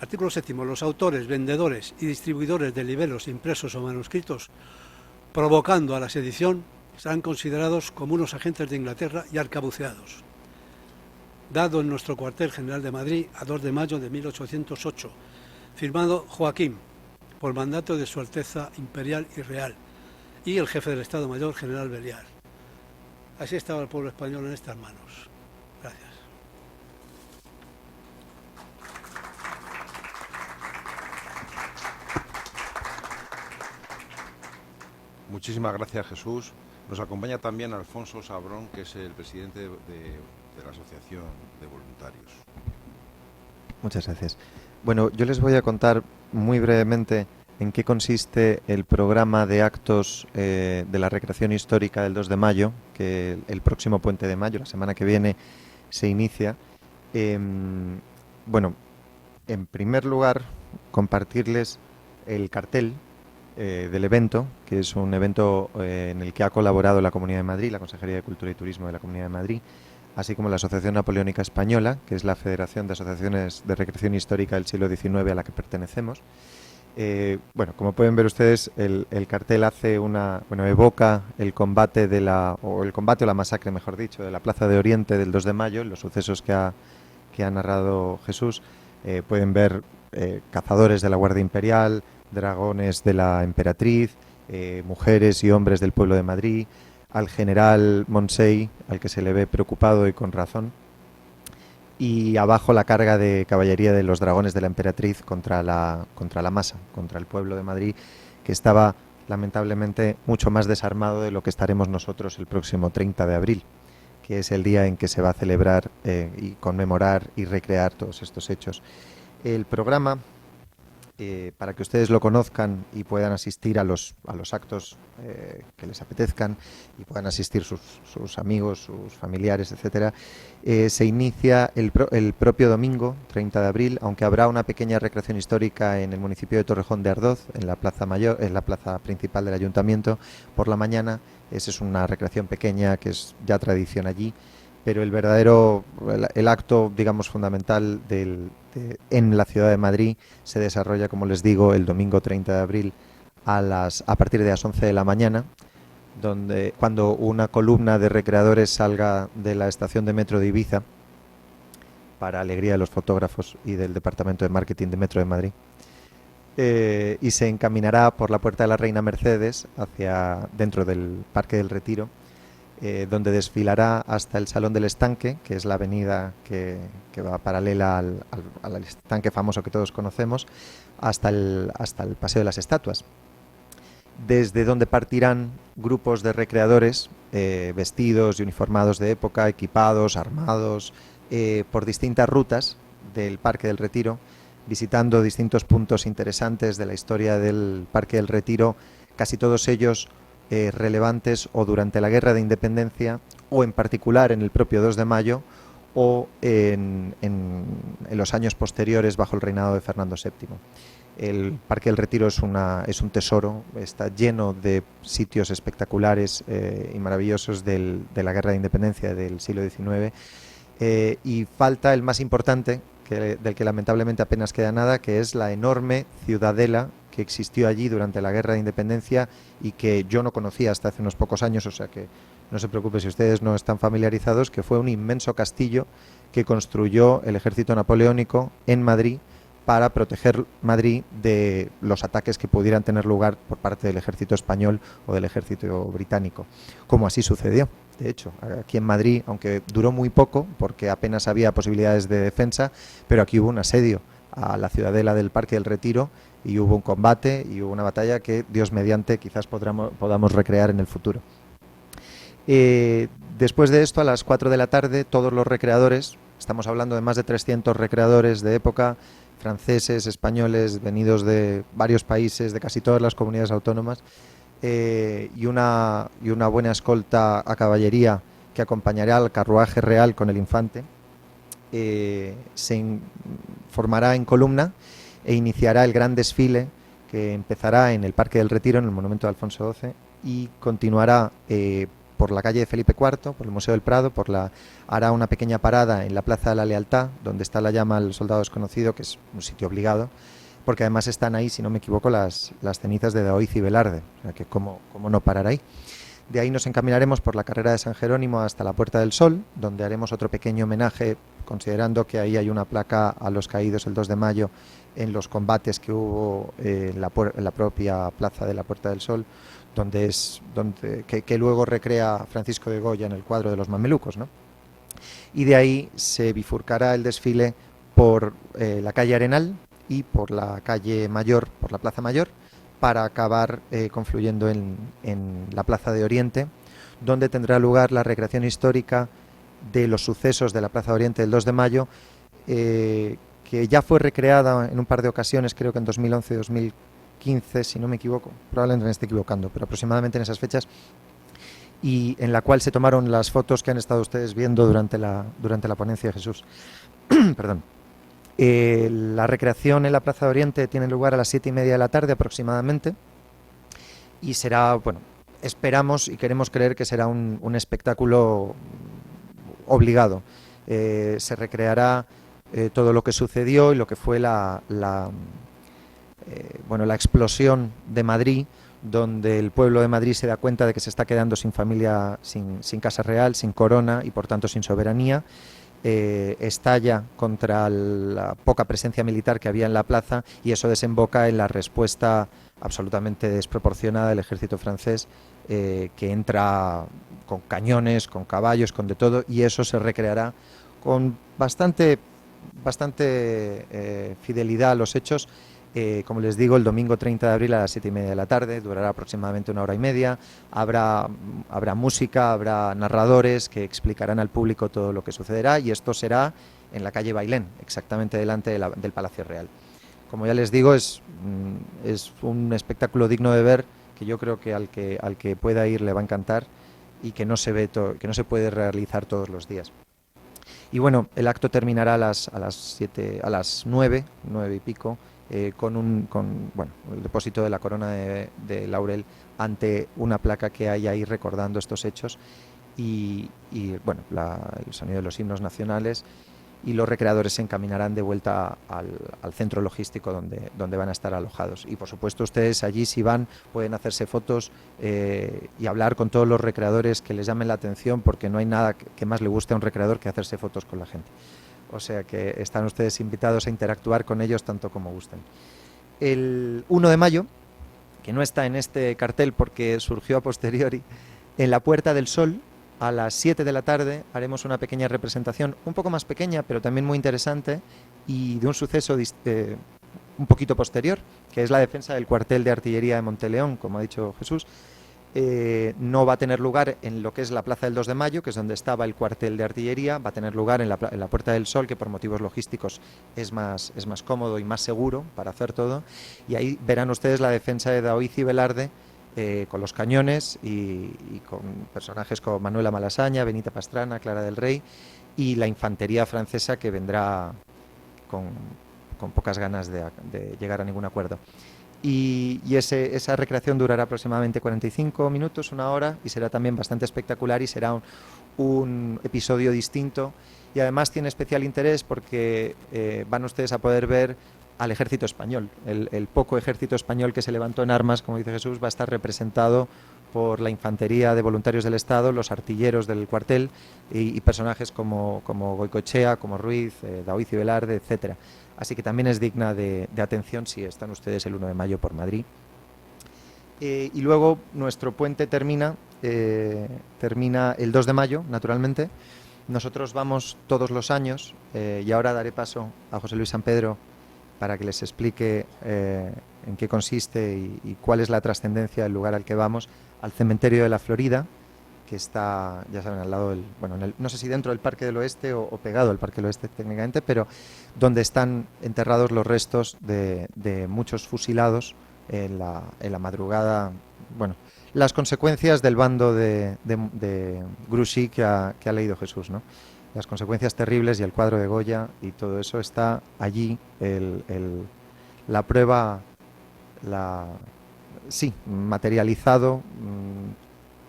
Artículo 7. Los autores, vendedores y distribuidores de libelos impresos o manuscritos provocando a la sedición serán considerados como unos agentes de Inglaterra y arcabuceados. Dado en nuestro cuartel general de Madrid a 2 de mayo de 1808, firmado Joaquín, por mandato de Su Alteza Imperial y Real, y el jefe del Estado Mayor, general Belliard. Así estaba el pueblo español en estas manos. Gracias. Muchísimas gracias, Jesús. Nos acompaña también Alfonso Sabrón, que es el presidente de la Asociación de Voluntarios. Muchas gracias. Bueno, yo les voy a contar muy brevemente en qué consiste el programa de actos de la recreación histórica del 2 de mayo, que el próximo puente de mayo, la semana que viene, se inicia. Bueno, en primer lugar, compartirles el cartel del evento, que es un evento en el que ha colaborado la Comunidad de Madrid, la Consejería de Cultura y Turismo de la Comunidad de Madrid, así como la Asociación Napoleónica Española, que es la Federación de Asociaciones de Recreación Histórica del siglo XIX a la que pertenecemos. Bueno, como pueden ver ustedes, el cartel hace evoca el combate o la masacre, mejor dicho, de la Plaza de Oriente del 2 de mayo, los sucesos que ha narrado Jesús. Pueden ver cazadores de la Guardia Imperial, dragones de la Emperatriz, mujeres y hombres del pueblo de Madrid, al general Moncey, al que se le ve preocupado y con razón, y abajo la carga de caballería de los dragones de la Emperatriz contra la masa, contra el pueblo de Madrid, que estaba lamentablemente mucho más desarmado de lo que estaremos nosotros el próximo 30 de abril, que es el día en que se va a celebrar y conmemorar y recrear todos estos hechos. El programa, para que ustedes lo conozcan y puedan asistir a los actos que les apetezcan y puedan asistir sus amigos, sus familiares, etcétera, se inicia el propio domingo, 30 de abril, aunque habrá una pequeña recreación histórica en el municipio de Torrejón de Ardoz, en la plaza mayor, en la plaza principal del ayuntamiento, por la mañana. Esa es una recreación pequeña que es ya tradición allí, pero el acto, digamos, fundamental en la ciudad de Madrid se desarrolla, como les digo, el domingo 30 de abril a partir de las 11 de la mañana, cuando una columna de recreadores salga de la estación de metro de Ibiza, para alegría de los fotógrafos y del departamento de marketing de Metro de Madrid. y se encaminará por la Puerta de la Reina Mercedes hacia dentro del Parque del Retiro, donde desfilará hasta el Salón del Estanque, que es la avenida que va paralela al estanque famoso que todos conocemos, hasta el Paseo de las Estatuas, desde donde partirán grupos de recreadores vestidos y uniformados de época, equipados, armados, por distintas rutas del Parque del Retiro, visitando distintos puntos interesantes de la historia del Parque del Retiro, casi todos ellos relevantes o durante la Guerra de Independencia o en particular en el propio 2 de mayo o en los años posteriores bajo el reinado de Fernando VII. El Parque del Retiro es un tesoro, está lleno de sitios espectaculares y maravillosos de la Guerra de Independencia del siglo XIX, y falta el más importante, del que lamentablemente apenas queda nada, que es la enorme ciudadela que existió allí durante la Guerra de Independencia y que yo no conocía hasta hace unos pocos años, o sea que no se preocupe si ustedes no están familiarizados, que fue un inmenso castillo que construyó el ejército napoleónico en Madrid para proteger Madrid de los ataques que pudieran tener lugar por parte del ejército español o del ejército británico, como así sucedió. De hecho, aquí en Madrid, aunque duró muy poco, porque apenas había posibilidades de defensa, pero aquí hubo un asedio a la ciudadela del Parque del Retiro y hubo un combate y hubo una batalla que, Dios mediante, quizás podamos recrear en el futuro. Después de esto, a las 4 de la tarde, todos los recreadores, estamos hablando de más de 300 recreadores de época, franceses, españoles, venidos de varios países, de casi todas las comunidades autónomas, y una buena escolta a caballería que acompañará al carruaje real con el infante, se formará en columna e iniciará el gran desfile que empezará en el Parque del Retiro, en el monumento de Alfonso XII, y continuará por la calle de Felipe IV, por el Museo del Prado, hará una pequeña parada en la Plaza de la Lealtad, donde está la llama del soldado desconocido, que es un sitio obligado, porque además están ahí, si no me equivoco, las cenizas de Daoiz y Velarde, o sea que cómo no parar ahí. De ahí nos encaminaremos por la carrera de San Jerónimo hasta la Puerta del Sol, donde haremos otro pequeño homenaje, considerando que ahí hay una placa a los caídos el 2 de mayo en los combates que hubo en la propia plaza de la Puerta del Sol, que luego recrea Francisco de Goya en el cuadro de los mamelucos, ¿no? Y de ahí se bifurcará el desfile por la calle Arenal y por la calle Mayor, por la Plaza Mayor, para acabar confluyendo en la Plaza de Oriente, donde tendrá lugar la recreación histórica de los sucesos de la Plaza de Oriente del 2 de mayo, que ya fue recreada en un par de ocasiones, creo que en 2011 y 2015, si no me equivoco, probablemente me esté equivocando, pero aproximadamente en esas fechas, y en la cual se tomaron las fotos que han estado ustedes viendo durante la ponencia de Jesús. Perdón. La recreación en la Plaza de Oriente tiene lugar a las 7:30 de la tarde aproximadamente, y será, bueno, esperamos y queremos creer que será un espectáculo obligado. Se recreará todo lo que sucedió y lo que fue la explosión de Madrid, donde el pueblo de Madrid se da cuenta de que se está quedando sin familia, sin casa real, sin corona y por tanto sin soberanía. Estalla contra la poca presencia militar que había en la plaza, y eso desemboca en la respuesta absolutamente desproporcionada del ejército francés, que entra con cañones, con caballos, con de todo, y eso se recreará con bastante fidelidad a los hechos. Como les digo, el domingo 30 de abril a las 7:30 de la tarde, durará aproximadamente 1 hora y media, habrá música, habrá narradores que explicarán al público todo lo que sucederá, y esto será en la calle Bailén, exactamente delante del Palacio Real. Como ya les digo, es un espectáculo digno de ver, que yo creo que al que pueda ir le va a encantar, y que no se puede realizar todos los días. Y bueno, el acto terminará a las 9 y pico, con el depósito de la corona de laurel ante una placa que hay ahí recordando estos hechos, y bueno, el sonido de los himnos nacionales, y los recreadores se encaminarán de vuelta al centro logístico donde van a estar alojados. Y por supuesto ustedes allí, si van, pueden hacerse fotos y hablar con todos los recreadores que les llamen la atención, porque no hay nada que más le guste a un recreador que hacerse fotos con la gente. O sea que están ustedes invitados a interactuar con ellos tanto como gusten. el 1 de mayo, que no está en este cartel porque surgió a posteriori, en la Puerta del Sol, a las 7 de la tarde, haremos una pequeña representación, un poco más pequeña, pero también muy interesante, y de un suceso un poquito posterior, que es la defensa del cuartel de artillería de Monteleón, como ha dicho Jesús. No va a tener lugar en lo que es la Plaza del 2 de Mayo, que es donde estaba el cuartel de artillería, va a tener lugar en la Puerta del Sol, que por motivos logísticos es más cómodo y más seguro para hacer todo, y ahí verán ustedes la defensa de Daoiz y Velarde, con los cañones y con personajes como Manuela Malasaña, Benita Pastrana, Clara del Rey, y la infantería francesa, que vendrá con pocas ganas de llegar a ningún acuerdo. Y esa recreación durará aproximadamente 45 minutos, una hora, y será también bastante espectacular, y será un episodio distinto, y además tiene especial interés porque van ustedes a poder ver al ejército español. El poco ejército español que se levantó en armas, como dice Jesús, va a estar representado por la infantería de voluntarios del Estado, los artilleros del cuartel y personajes como Goicoechea, como Ruiz, Daoiz y Velarde, etcétera. Así que también es digna de atención si están ustedes el 1 de mayo por Madrid. Y luego nuestro puente termina el 2 de mayo, naturalmente. Nosotros vamos todos los años, y ahora daré paso a José Luis San Pedro para que les explique en qué consiste y cuál es la trascendencia del lugar al que vamos, al cementerio de la Florida, que está, ya saben, al lado del, bueno, no sé si dentro del Parque del Oeste o pegado al Parque del Oeste técnicamente, pero donde están enterrados los restos de muchos fusilados en la madrugada, bueno, las consecuencias del bando de Grouchy que ha leído Jesús, ¿no? Las consecuencias terribles y el cuadro de Goya y todo eso está allí, la prueba, sí, materializado,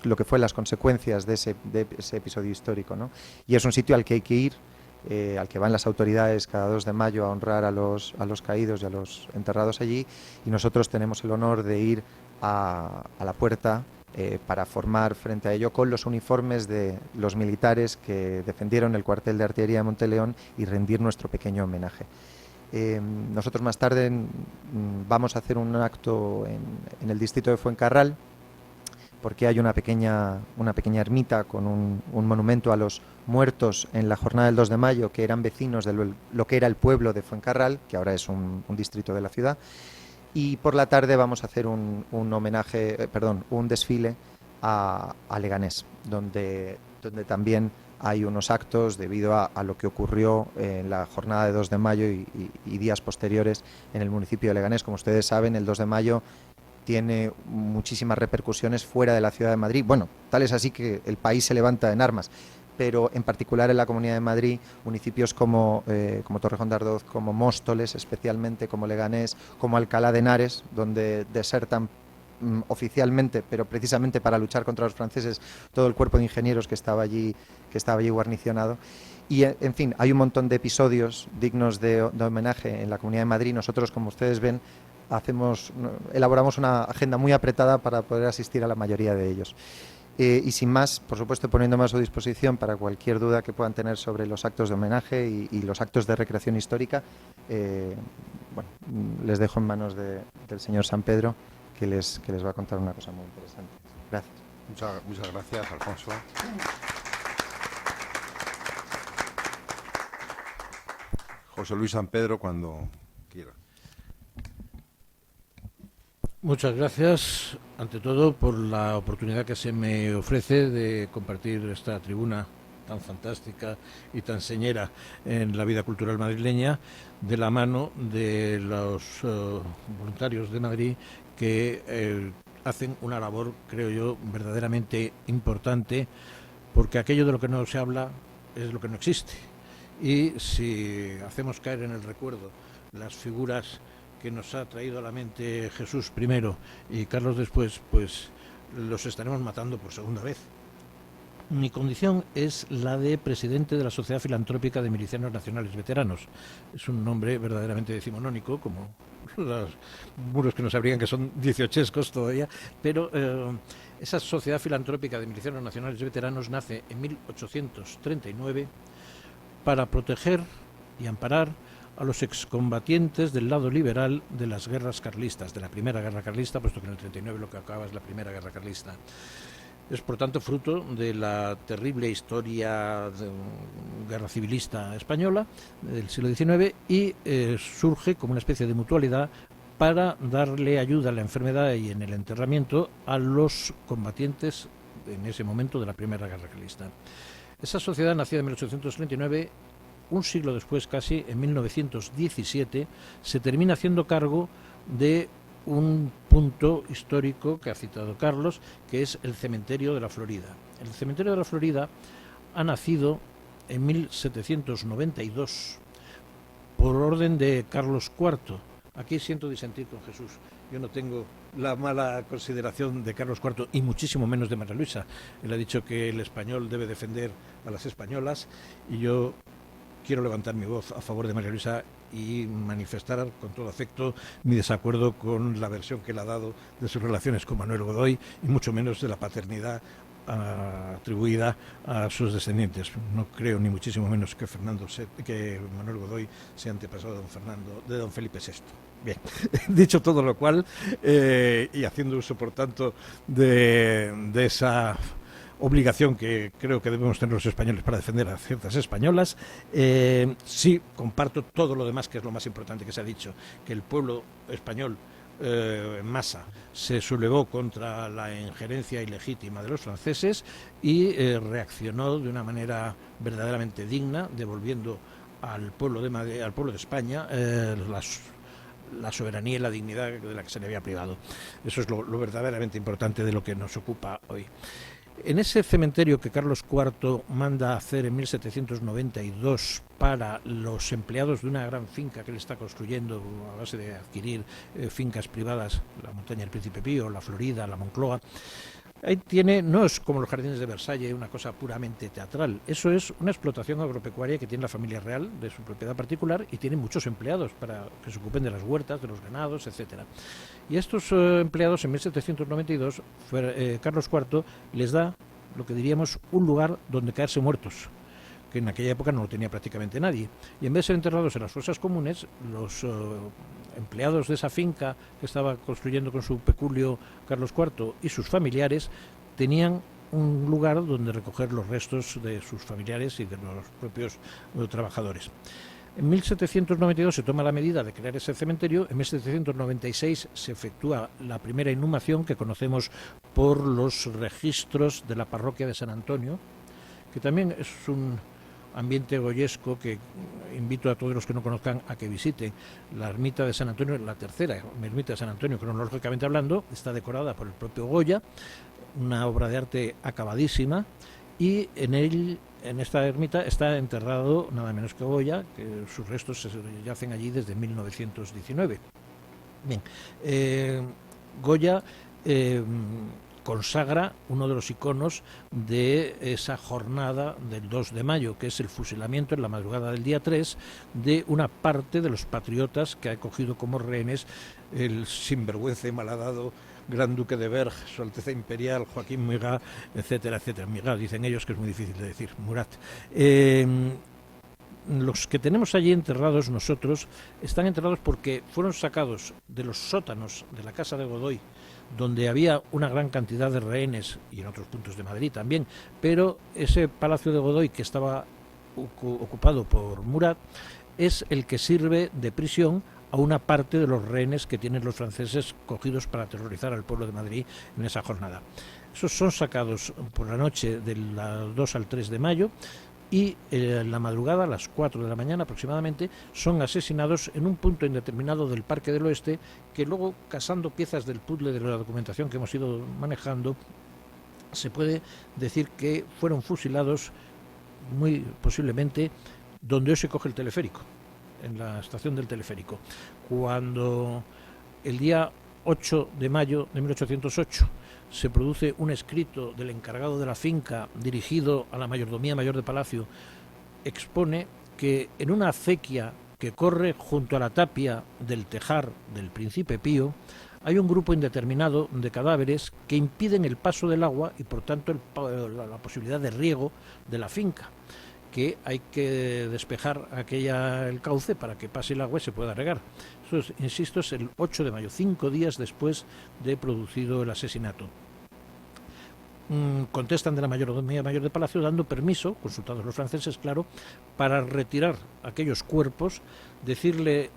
lo que fue las consecuencias de ese episodio histórico, ¿no? Y es un sitio al que hay que ir, al que van las autoridades cada 2 de mayo a honrar a los caídos y a los enterrados allí, y nosotros tenemos el honor de ir a la puerta para formar frente a ello con los uniformes de los militares que defendieron el cuartel de artillería de Monteleón y rendir nuestro pequeño homenaje. Nosotros más tarde vamos a hacer un acto en el distrito de Fuencarral, porque hay una pequeña ermita con un monumento a los muertos en la jornada del 2 de mayo, que eran vecinos de lo que era el pueblo de Fuencarral, que ahora es un distrito de la ciudad. Y por la tarde vamos a hacer un desfile a Leganés, donde también hay unos actos debido a lo que ocurrió en la jornada de 2 de mayo y días posteriores en el municipio de Leganés. Como ustedes saben, el 2 de mayo tiene muchísimas repercusiones fuera de la ciudad de Madrid. Bueno, tal es así que el país se levanta en armas, pero en particular en la Comunidad de Madrid, municipios como Torrejón de Ardoz, como Móstoles especialmente, como Leganés, como Alcalá de Henares, donde desertan oficialmente, pero precisamente para luchar contra los franceses, todo el cuerpo de ingenieros que estaba allí guarnicionado. Y, en fin, hay un montón de episodios dignos de homenaje en la Comunidad de Madrid. Nosotros, como ustedes ven, elaboramos una agenda muy apretada para poder asistir a la mayoría de ellos. Y sin más, por supuesto, poniéndome a su disposición para cualquier duda que puedan tener sobre los actos de homenaje y los actos de recreación histórica, les dejo en manos del señor San Pedro, que les va a contar una cosa muy interesante. Gracias. Muchas gracias, Alfonso. José Luis San Pedro, cuando quiera. Muchas gracias, ante todo, por la oportunidad que se me ofrece de compartir esta tribuna tan fantástica y tan señera en la vida cultural madrileña, de la mano de los voluntarios de Madrid que hacen una labor, creo yo, verdaderamente importante, porque aquello de lo que no se habla es lo que no existe. Y si hacemos caer en el recuerdo las figuras que nos ha traído a la mente Jesús primero y Carlos después, pues los estaremos matando por segunda vez. Mi condición es la de presidente de la Sociedad Filantrópica de Milicianos Nacionales Veteranos. Es un nombre verdaderamente decimonónico, como los muros que nos abrigan, que son 18escos todavía, pero esa Sociedad Filantrópica de Milicianos Nacionales Veteranos nace en 1839 para proteger y amparar a los excombatientes del lado liberal de las guerras carlistas, de la Primera Guerra Carlista, puesto que en el 39 lo que acaba es la Primera Guerra Carlista. Es, por tanto, fruto de la terrible historia de guerra civilista española del siglo XIX y surge como una especie de mutualidad para darle ayuda a la enfermedad y en el enterramiento a los combatientes en ese momento de la Primera Guerra Carlista. Esa sociedad, nacida en 1839, un siglo después, casi en 1917, se termina haciendo cargo de un punto histórico que ha citado Carlos, que es el cementerio de la Florida. El cementerio de la Florida ha nacido en 1792 por orden de Carlos IV. Aquí siento disentir con Jesús. Yo no tengo la mala consideración de Carlos IV y muchísimo menos de María Luisa. Él ha dicho que el español debe defender a las españolas y yo quiero levantar mi voz a favor de María Luisa y manifestar con todo afecto mi desacuerdo con la versión que él ha dado de sus relaciones con Manuel Godoy y mucho menos de la paternidad atribuida a sus descendientes. No creo ni muchísimo menos que Manuel Godoy sea antepasado de don Felipe VI. Bien, dicho todo lo cual, y haciendo uso, por tanto, de esa obligación que creo que debemos tener los españoles para defender a ciertas españolas, sí comparto todo lo demás, que es lo más importante que se ha dicho, que el pueblo español en masa se sublevó contra la injerencia ilegítima de los franceses y reaccionó de una manera verdaderamente digna, devolviendo al pueblo de España la soberanía y la dignidad de la que se le había privado. Eso es lo verdaderamente importante de lo que nos ocupa hoy. En ese cementerio que Carlos IV manda hacer en 1792 para los empleados de una gran finca que él está construyendo a base de adquirir fincas privadas, la montaña del Príncipe Pío, la Florida, la Moncloa, ahí tiene, no es como los jardines de Versalles, una cosa puramente teatral. Eso es una explotación agropecuaria que tiene la familia real de su propiedad particular y tiene muchos empleados para que se ocupen de las huertas, de los ganados, etcétera. Y a estos empleados en 1792 Carlos IV les da lo que diríamos un lugar donde caerse muertos, que en aquella época no lo tenía prácticamente nadie. Y en vez de ser enterrados en las fosas comunes, los empleados de esa finca que estaba construyendo con su peculio Carlos IV y sus familiares tenían un lugar donde recoger los restos de sus familiares y de los propios trabajadores. En 1792 se toma la medida de crear ese cementerio. En 1796 se efectúa la primera inhumación, que conocemos por los registros de la parroquia de San Antonio, que también es un ambiente goyesco que invito a todos los que no conozcan a que visiten. La ermita de San Antonio, la tercera ermita de San Antonio, cronológicamente hablando, está decorada por el propio Goya, una obra de arte acabadísima, y en esta ermita está enterrado nada menos que Goya, que sus restos se yacen allí desde 1919. Bien, Goya consagra uno de los iconos de esa jornada del 2 de mayo, que es el fusilamiento en la madrugada del día 3 de una parte de los patriotas que ha cogido como rehenes el sinvergüenza y malhadado Gran Duque de Berg, Su Alteza Imperial, Joaquín Murat, etcétera, etcétera. Murat, dicen ellos, que es muy difícil de decir, Murat. Los que tenemos allí enterrados nosotros están enterrados porque fueron sacados de los sótanos de la casa de Godoy, donde había una gran cantidad de rehenes, y en otros puntos de Madrid también, pero ese palacio de Godoy, que estaba ocupado por Murat, es el que sirve de prisión a una parte de los rehenes que tienen los franceses cogidos para aterrorizar al pueblo de Madrid en esa jornada. Esos son sacados por la noche del 2 al 3 de mayo y en la madrugada, a las 4 de la mañana aproximadamente, son asesinados en un punto indeterminado del Parque del Oeste, que luego, casando piezas del puzzle de la documentación que hemos ido manejando, se puede decir que fueron fusilados muy posiblemente donde hoy se coge el teleférico, en la estación del teleférico, cuando el día 8 de mayo de 1808 se produce un escrito del encargado de la finca dirigido a la mayordomía mayor de Palacio, expone que en una acequia que corre junto a la tapia del tejar del Príncipe Pío hay un grupo indeterminado de cadáveres que impiden el paso del agua y por tanto la posibilidad de riego de la finca. que hay que despejar el cauce para que pase el agua y se pueda regar. Esto, insisto, es el 8 de mayo, 5 días después de producido el asesinato. Contestan de la mayoría mayor de Palacio dando permiso, consultados los franceses, claro, para retirar aquellos cuerpos, decirles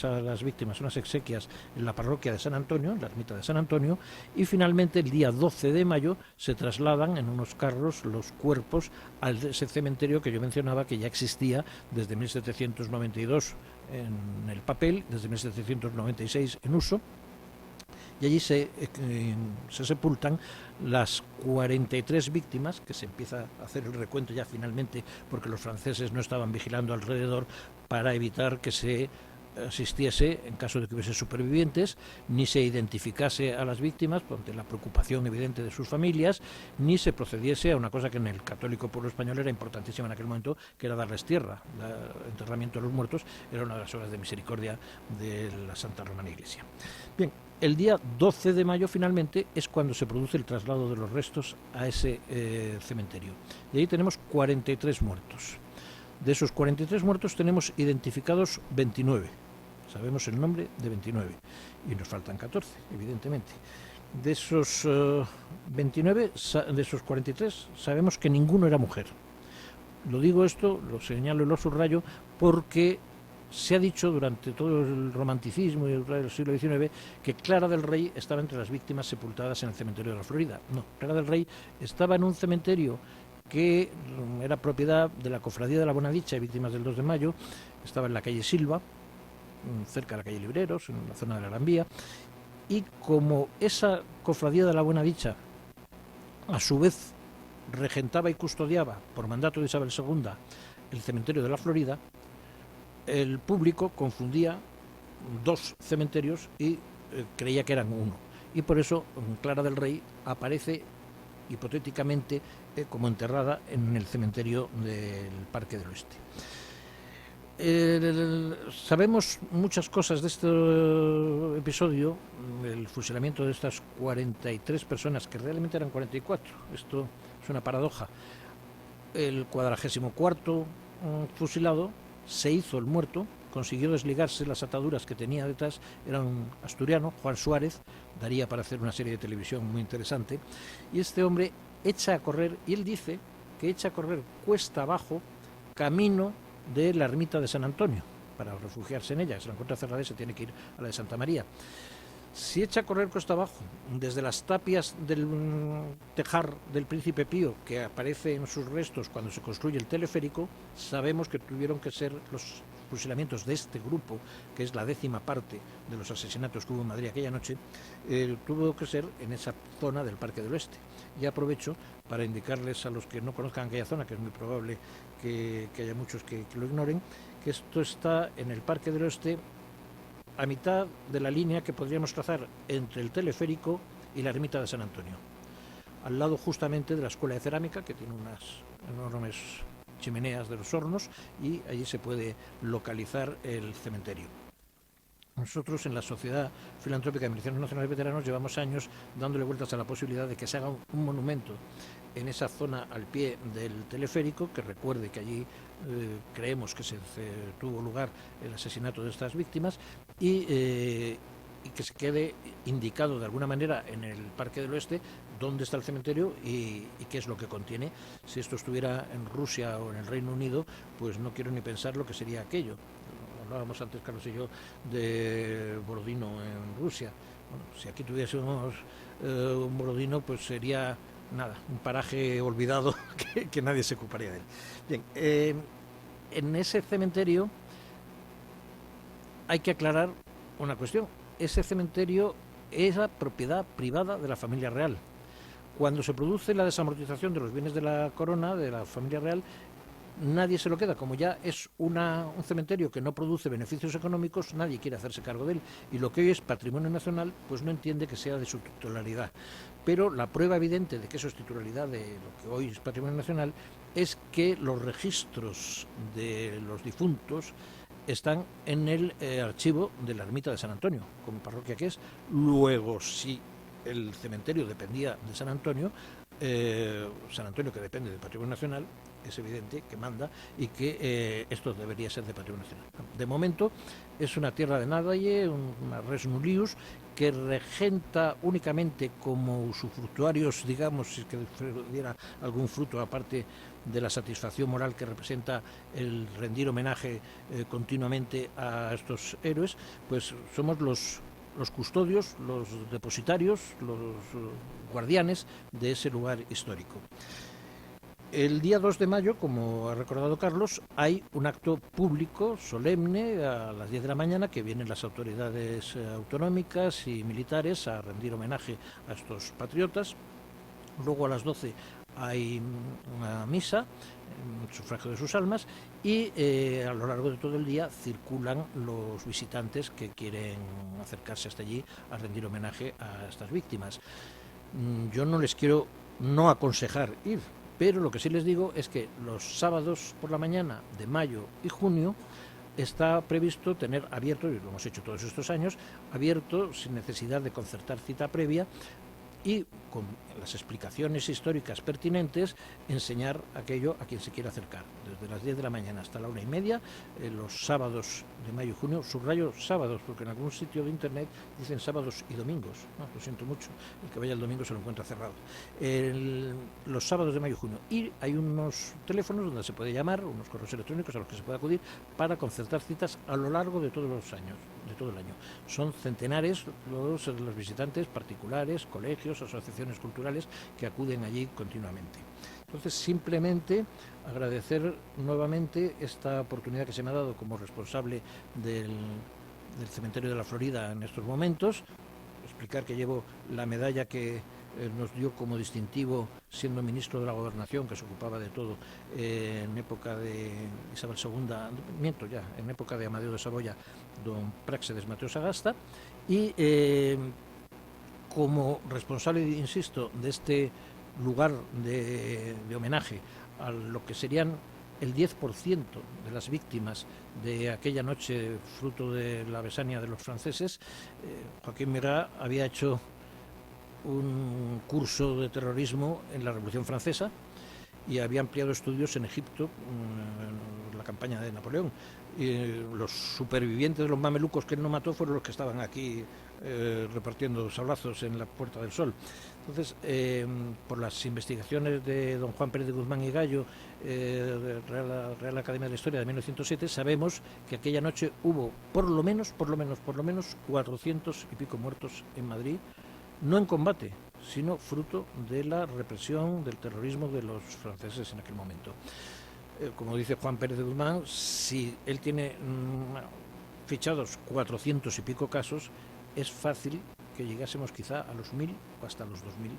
a las víctimas unas exequias en la parroquia de San Antonio, en la ermita de San Antonio, y finalmente el día 12 de mayo se trasladan en unos carros los cuerpos a ese cementerio que yo mencionaba, que ya existía desde 1792 en el papel, desde 1796 en uso. Y allí se sepultan las 43 víctimas, que se empieza a hacer el recuento ya finalmente, porque los franceses no estaban vigilando alrededor para evitar que se asistiese, en caso de que hubiese supervivientes, ni se identificase a las víctimas, ante la preocupación evidente de sus familias, ni se procediese a una cosa que en el católico pueblo español era importantísima en aquel momento, que era darles tierra. El enterramiento de los muertos era una de las obras de misericordia de la Santa Romana Iglesia. Bien, el día 12 de mayo finalmente es cuando se produce el traslado de los restos a ese cementerio. Y ahí tenemos 43 muertos. De esos 43 muertos tenemos identificados 29. Sabemos el nombre de 29. Y nos faltan 14, evidentemente. De esos 29, de esos 43, sabemos que ninguno era mujer. Lo digo esto, lo señalo y lo subrayo, porque se ha dicho durante todo el romanticismo y el siglo XIX que Clara del Rey estaba entre las víctimas sepultadas en el cementerio de la Florida. No, Clara del Rey estaba en un cementerio que era propiedad de la Cofradía de la Buenadicha y Víctimas del 2 de Mayo, estaba en la calle Silva, cerca de la calle Libreros, en la zona de la Gran Vía, y como esa Cofradía de la Buenadicha a su vez regentaba y custodiaba por mandato de Isabel II el cementerio de la Florida, el público confundía dos cementerios y creía que eran uno. Y por eso Clara del Rey aparece hipotéticamente como enterrada en el cementerio del Parque del Oeste. Sabemos muchas cosas de este episodio, el fusilamiento de estas 43 personas, que realmente eran 44, esto es una paradoja. El 44º fusilado se hizo el muerto, consiguió desligarse las ataduras que tenía detrás, era un asturiano, Juan Suárez, daría para hacer una serie de televisión muy interesante, y este hombre echa a correr, y él dice que echa a correr cuesta abajo, camino de la ermita de San Antonio, para refugiarse en ella, se la encuentra cerrada y se tiene que ir a la de Santa María. Si echa a correr cuesta abajo, desde las tapias del tejar del Príncipe Pío, que aparece en sus restos cuando se construye el teleférico, sabemos que tuvieron que ser los fusilamientos de este grupo, que es la 10ª parte de los asesinatos que hubo en Madrid aquella noche, tuvo que ser en esa zona del Parque del Oeste. Y aprovecho para indicarles a los que no conozcan aquella zona, que es muy probable que haya muchos que lo ignoren, que esto está en el Parque del Oeste, a mitad de la línea que podríamos trazar entre el teleférico y la ermita de San Antonio, al lado justamente de la Escuela de Cerámica, que tiene unas enormes chimeneas de los hornos, y allí se puede localizar el cementerio. Nosotros en la Sociedad Filantrópica de Milicianos Nacionales Veteranos llevamos años dándole vueltas a la posibilidad de que se haga un monumento en esa zona al pie del teleférico, que recuerde que allí creemos que se tuvo lugar el asesinato de estas víctimas, y que se quede indicado de alguna manera en el Parque del Oeste dónde está el cementerio y qué es lo que contiene. Si esto estuviera en Rusia o en el Reino Unido, pues no quiero ni pensar lo que sería aquello. Hablábamos antes, Carlos y yo, de Borodino en Rusia. Bueno, si aquí tuviésemos un Borodino, pues sería nada, un paraje olvidado que nadie se ocuparía de él. Bien, en ese cementerio hay que aclarar una cuestión. Ese cementerio era propiedad privada de la familia real. Cuando se produce la desamortización de los bienes de la corona, de la familia real, nadie se lo queda. Como ya es un cementerio que no produce beneficios económicos, nadie quiere hacerse cargo de él. Y lo que hoy es patrimonio nacional, pues no entiende que sea de su titularidad. Pero la prueba evidente de que eso es titularidad de lo que hoy es patrimonio nacional es que los registros de los difuntos están en el archivo de la ermita de San Antonio, como parroquia que es. Luego, si el cementerio dependía de San Antonio que depende del patrimonio nacional, es evidente que manda y que esto debería ser de patrimonio nacional. De momento es una tierra de nadie, una res nullius, que regenta únicamente como usufructuarios, digamos, si es que diera algún fruto aparte de la satisfacción moral que representa el rendir homenaje continuamente a estos héroes, pues somos los custodios, los depositarios, los guardianes de ese lugar histórico. El día 2 de mayo, como ha recordado Carlos, hay un acto público, solemne, a las 10 de la mañana, que vienen las autoridades autonómicas y militares a rendir homenaje a estos patriotas. Luego a las 12 hay una misa, en sufragio de sus almas, y a lo largo de todo el día circulan los visitantes que quieren acercarse hasta allí a rendir homenaje a estas víctimas. Yo no les quiero no aconsejar ir, pero lo que sí les digo es que los sábados por la mañana de mayo y junio está previsto tener abierto, y lo hemos hecho todos estos años, abierto sin necesidad de concertar cita previa, y con las explicaciones históricas pertinentes enseñar aquello a quien se quiera acercar, desde las 10 de la mañana hasta la 1:30, los sábados de mayo y junio. Subrayo sábados porque en algún sitio de internet dicen sábados y domingos, no, lo siento mucho, el que vaya el domingo se lo encuentra cerrado. Los sábados de mayo y junio, y hay unos teléfonos donde se puede llamar, unos correos electrónicos a los que se puede acudir para concertar citas a lo largo de todos los años, de todo el año. Son centenares los visitantes particulares, colegios, asociaciones culturales que acuden allí continuamente. Entonces, simplemente agradecer nuevamente esta oportunidad que se me ha dado como responsable del Cementerio de la Florida en estos momentos, explicar que llevo la medalla que nos dio como distintivo siendo ministro de la Gobernación, que se ocupaba de todo en época de Isabel II, miento ya, en época de Amadeo de Saboya, don Práxedes Mateo Sagasta, y como responsable, insisto, de este lugar de homenaje a lo que serían el 10% de las víctimas de aquella noche fruto de la Besania de los franceses, Joaquín Mirá había hecho un curso de terrorismo en la Revolución Francesa y había ampliado estudios en Egipto, en la campaña de Napoleón. Y los supervivientes de los mamelucos que él no mató fueron los que estaban aquí repartiendo sablazos en la Puerta del Sol. Entonces, por las investigaciones de don Juan Pérez de Guzmán y Gallo, de Real Academia de la Historia de 1907, sabemos que aquella noche hubo por lo menos 400 y pico muertos en Madrid, no en combate, sino fruto de la represión, del terrorismo de los franceses en aquel momento. Como dice Juan Pérez de Guzmán, si él tiene fichados 400 y pico casos, es fácil que llegásemos quizá a los 1000 o hasta los 2000,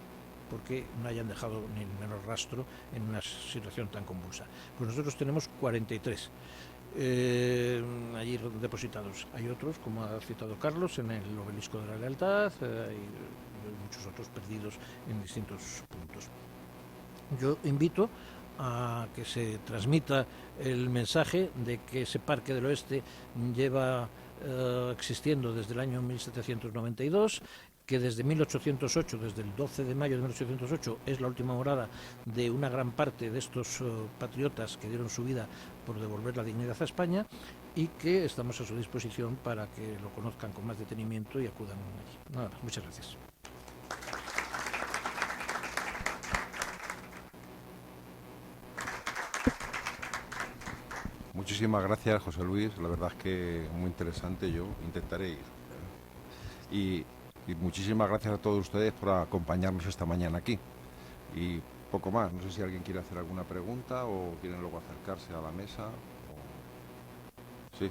porque no hayan dejado ni el menor rastro en una situación tan convulsa. Pues nosotros tenemos 43 allí depositados. Hay otros, como ha citado Carlos, en el Obelisco de la Lealtad, hay muchos otros perdidos en distintos puntos. Yo invito a que se transmita el mensaje de que ese Parque del Oeste lleva existiendo desde el año 1792, que desde 1808, desde el 12 de mayo de 1808, es la última morada de una gran parte de estos patriotas que dieron su vida por devolver la dignidad a España, y que estamos a su disposición para que lo conozcan con más detenimiento y acudan allí. Nada más, muchas gracias. Muchísimas gracias, José Luis. La verdad es que muy interesante. Yo intentaré ir. Y muchísimas gracias a todos ustedes por acompañarnos esta mañana aquí. Y poco más. No sé si alguien quiere hacer alguna pregunta o quieren luego acercarse a la mesa. Sí.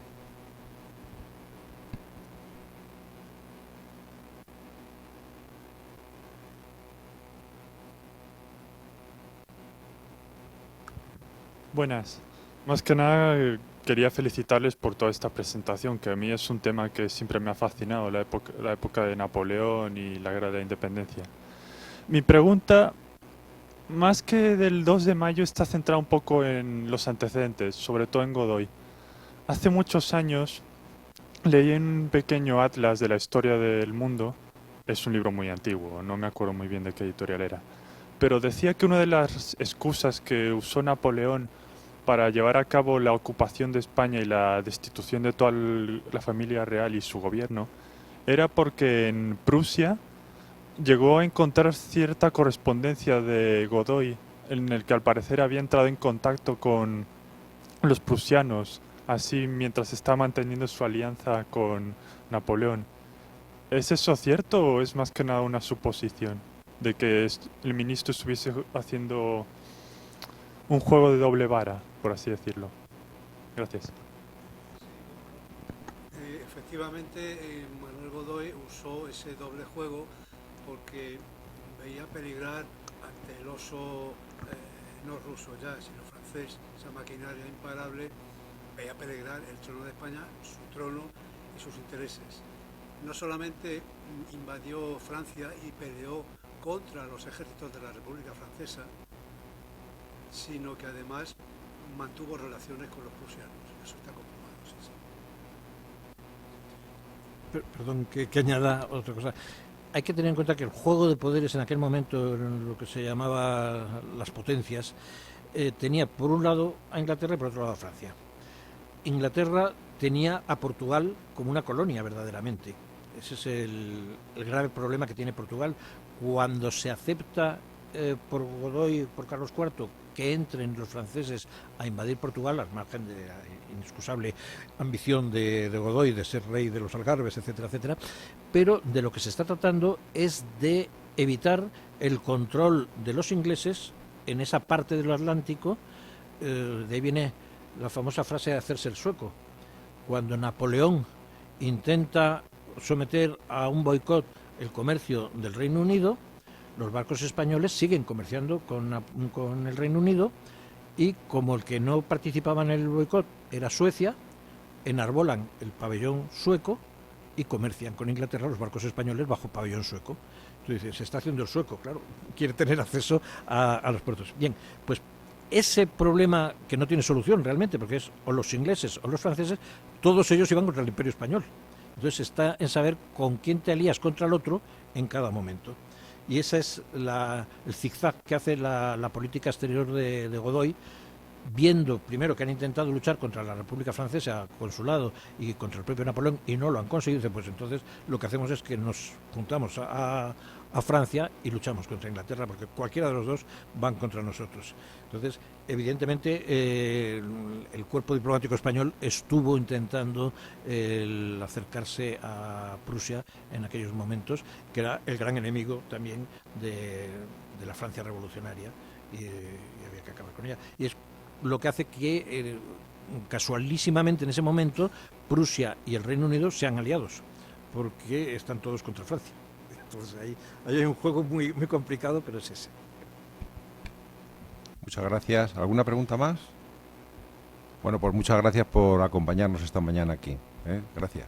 Buenas. Más que nada quería felicitarles por toda esta presentación, que a mí es un tema que siempre me ha fascinado, la época de Napoleón y la Guerra de la Independencia. Mi pregunta, más que del 2 de mayo, está centrada un poco en los antecedentes, sobre todo en Godoy. Hace muchos años leí en un pequeño atlas de la historia del mundo, es un libro muy antiguo, no me acuerdo muy bien de qué editorial era, pero decía que una de las excusas que usó Napoleón para llevar a cabo la ocupación de España y la destitución de toda la familia real y su gobierno era porque en Prusia llegó a encontrar cierta correspondencia de Godoy, en el que al parecer había entrado en contacto con los prusianos, así mientras está manteniendo su alianza con Napoleón. ¿Es eso cierto o es más que nada una suposición de que el ministro estuviese haciendo un juego de doble vara, por así decirlo? Gracias. Efectivamente, Manuel Godoy usó ese doble juego porque veía peligrar ante el oso no ruso ya, sino francés, esa maquinaria imparable, veía peligrar el trono de España, su trono y sus intereses. No solamente invadió Francia y peleó contra los ejércitos de la República Francesa, sino que además mantuvo relaciones con los prusianos. Eso está comprobado, sí, sí. Perdón, que añada otra cosa. Hay que tener en cuenta que el juego de poderes en aquel momento, en lo que se llamaba las potencias, tenía por un lado a Inglaterra y por otro lado a Francia. Inglaterra tenía a Portugal como una colonia verdaderamente. Ese es el grave problema que tiene Portugal. Cuando se acepta por Godoy, por Carlos IV, que entren los franceses a invadir Portugal, al margen de la inexcusable ambición de Godoy de ser rey de los Algarbes, etcétera, etcétera, pero de lo que se está tratando es de evitar el control de los ingleses en esa parte del Atlántico. De ahí viene la famosa frase de hacerse el sueco. Cuando Napoleón intenta someter a un boicot el comercio del Reino Unido, los barcos españoles siguen comerciando con el Reino Unido, y como el que no participaba en el boicot era Suecia, enarbolan el pabellón sueco y comercian con Inglaterra los barcos españoles bajo pabellón sueco. Entonces se está haciendo el sueco, claro, quiere tener acceso a los puertos. Bien, pues ese problema que no tiene solución realmente, porque es o los ingleses o los franceses, todos ellos iban contra el Imperio Español. Entonces está en saber con quién te alías contra el otro en cada momento. Y ese es el zigzag que hace la política exterior de Godoy, viendo primero que han intentado luchar contra la República Francesa con su lado y contra el propio Napoleón y no lo han conseguido. Pues entonces lo que hacemos es que nos juntamos a Francia y luchamos contra Inglaterra, porque cualquiera de los dos van contra nosotros. Entonces, evidentemente, el cuerpo diplomático español estuvo intentando acercarse a Prusia en aquellos momentos, que era el gran enemigo también de la Francia revolucionaria, y había que acabar con ella. Y es lo que hace que casualísimamente en ese momento Prusia y el Reino Unido sean aliados, porque están todos contra Francia. Entonces ahí hay un juego muy, muy complicado, pero es ese. Muchas gracias. ¿Alguna pregunta más? Bueno, pues muchas gracias por acompañarnos esta mañana aquí. Gracias.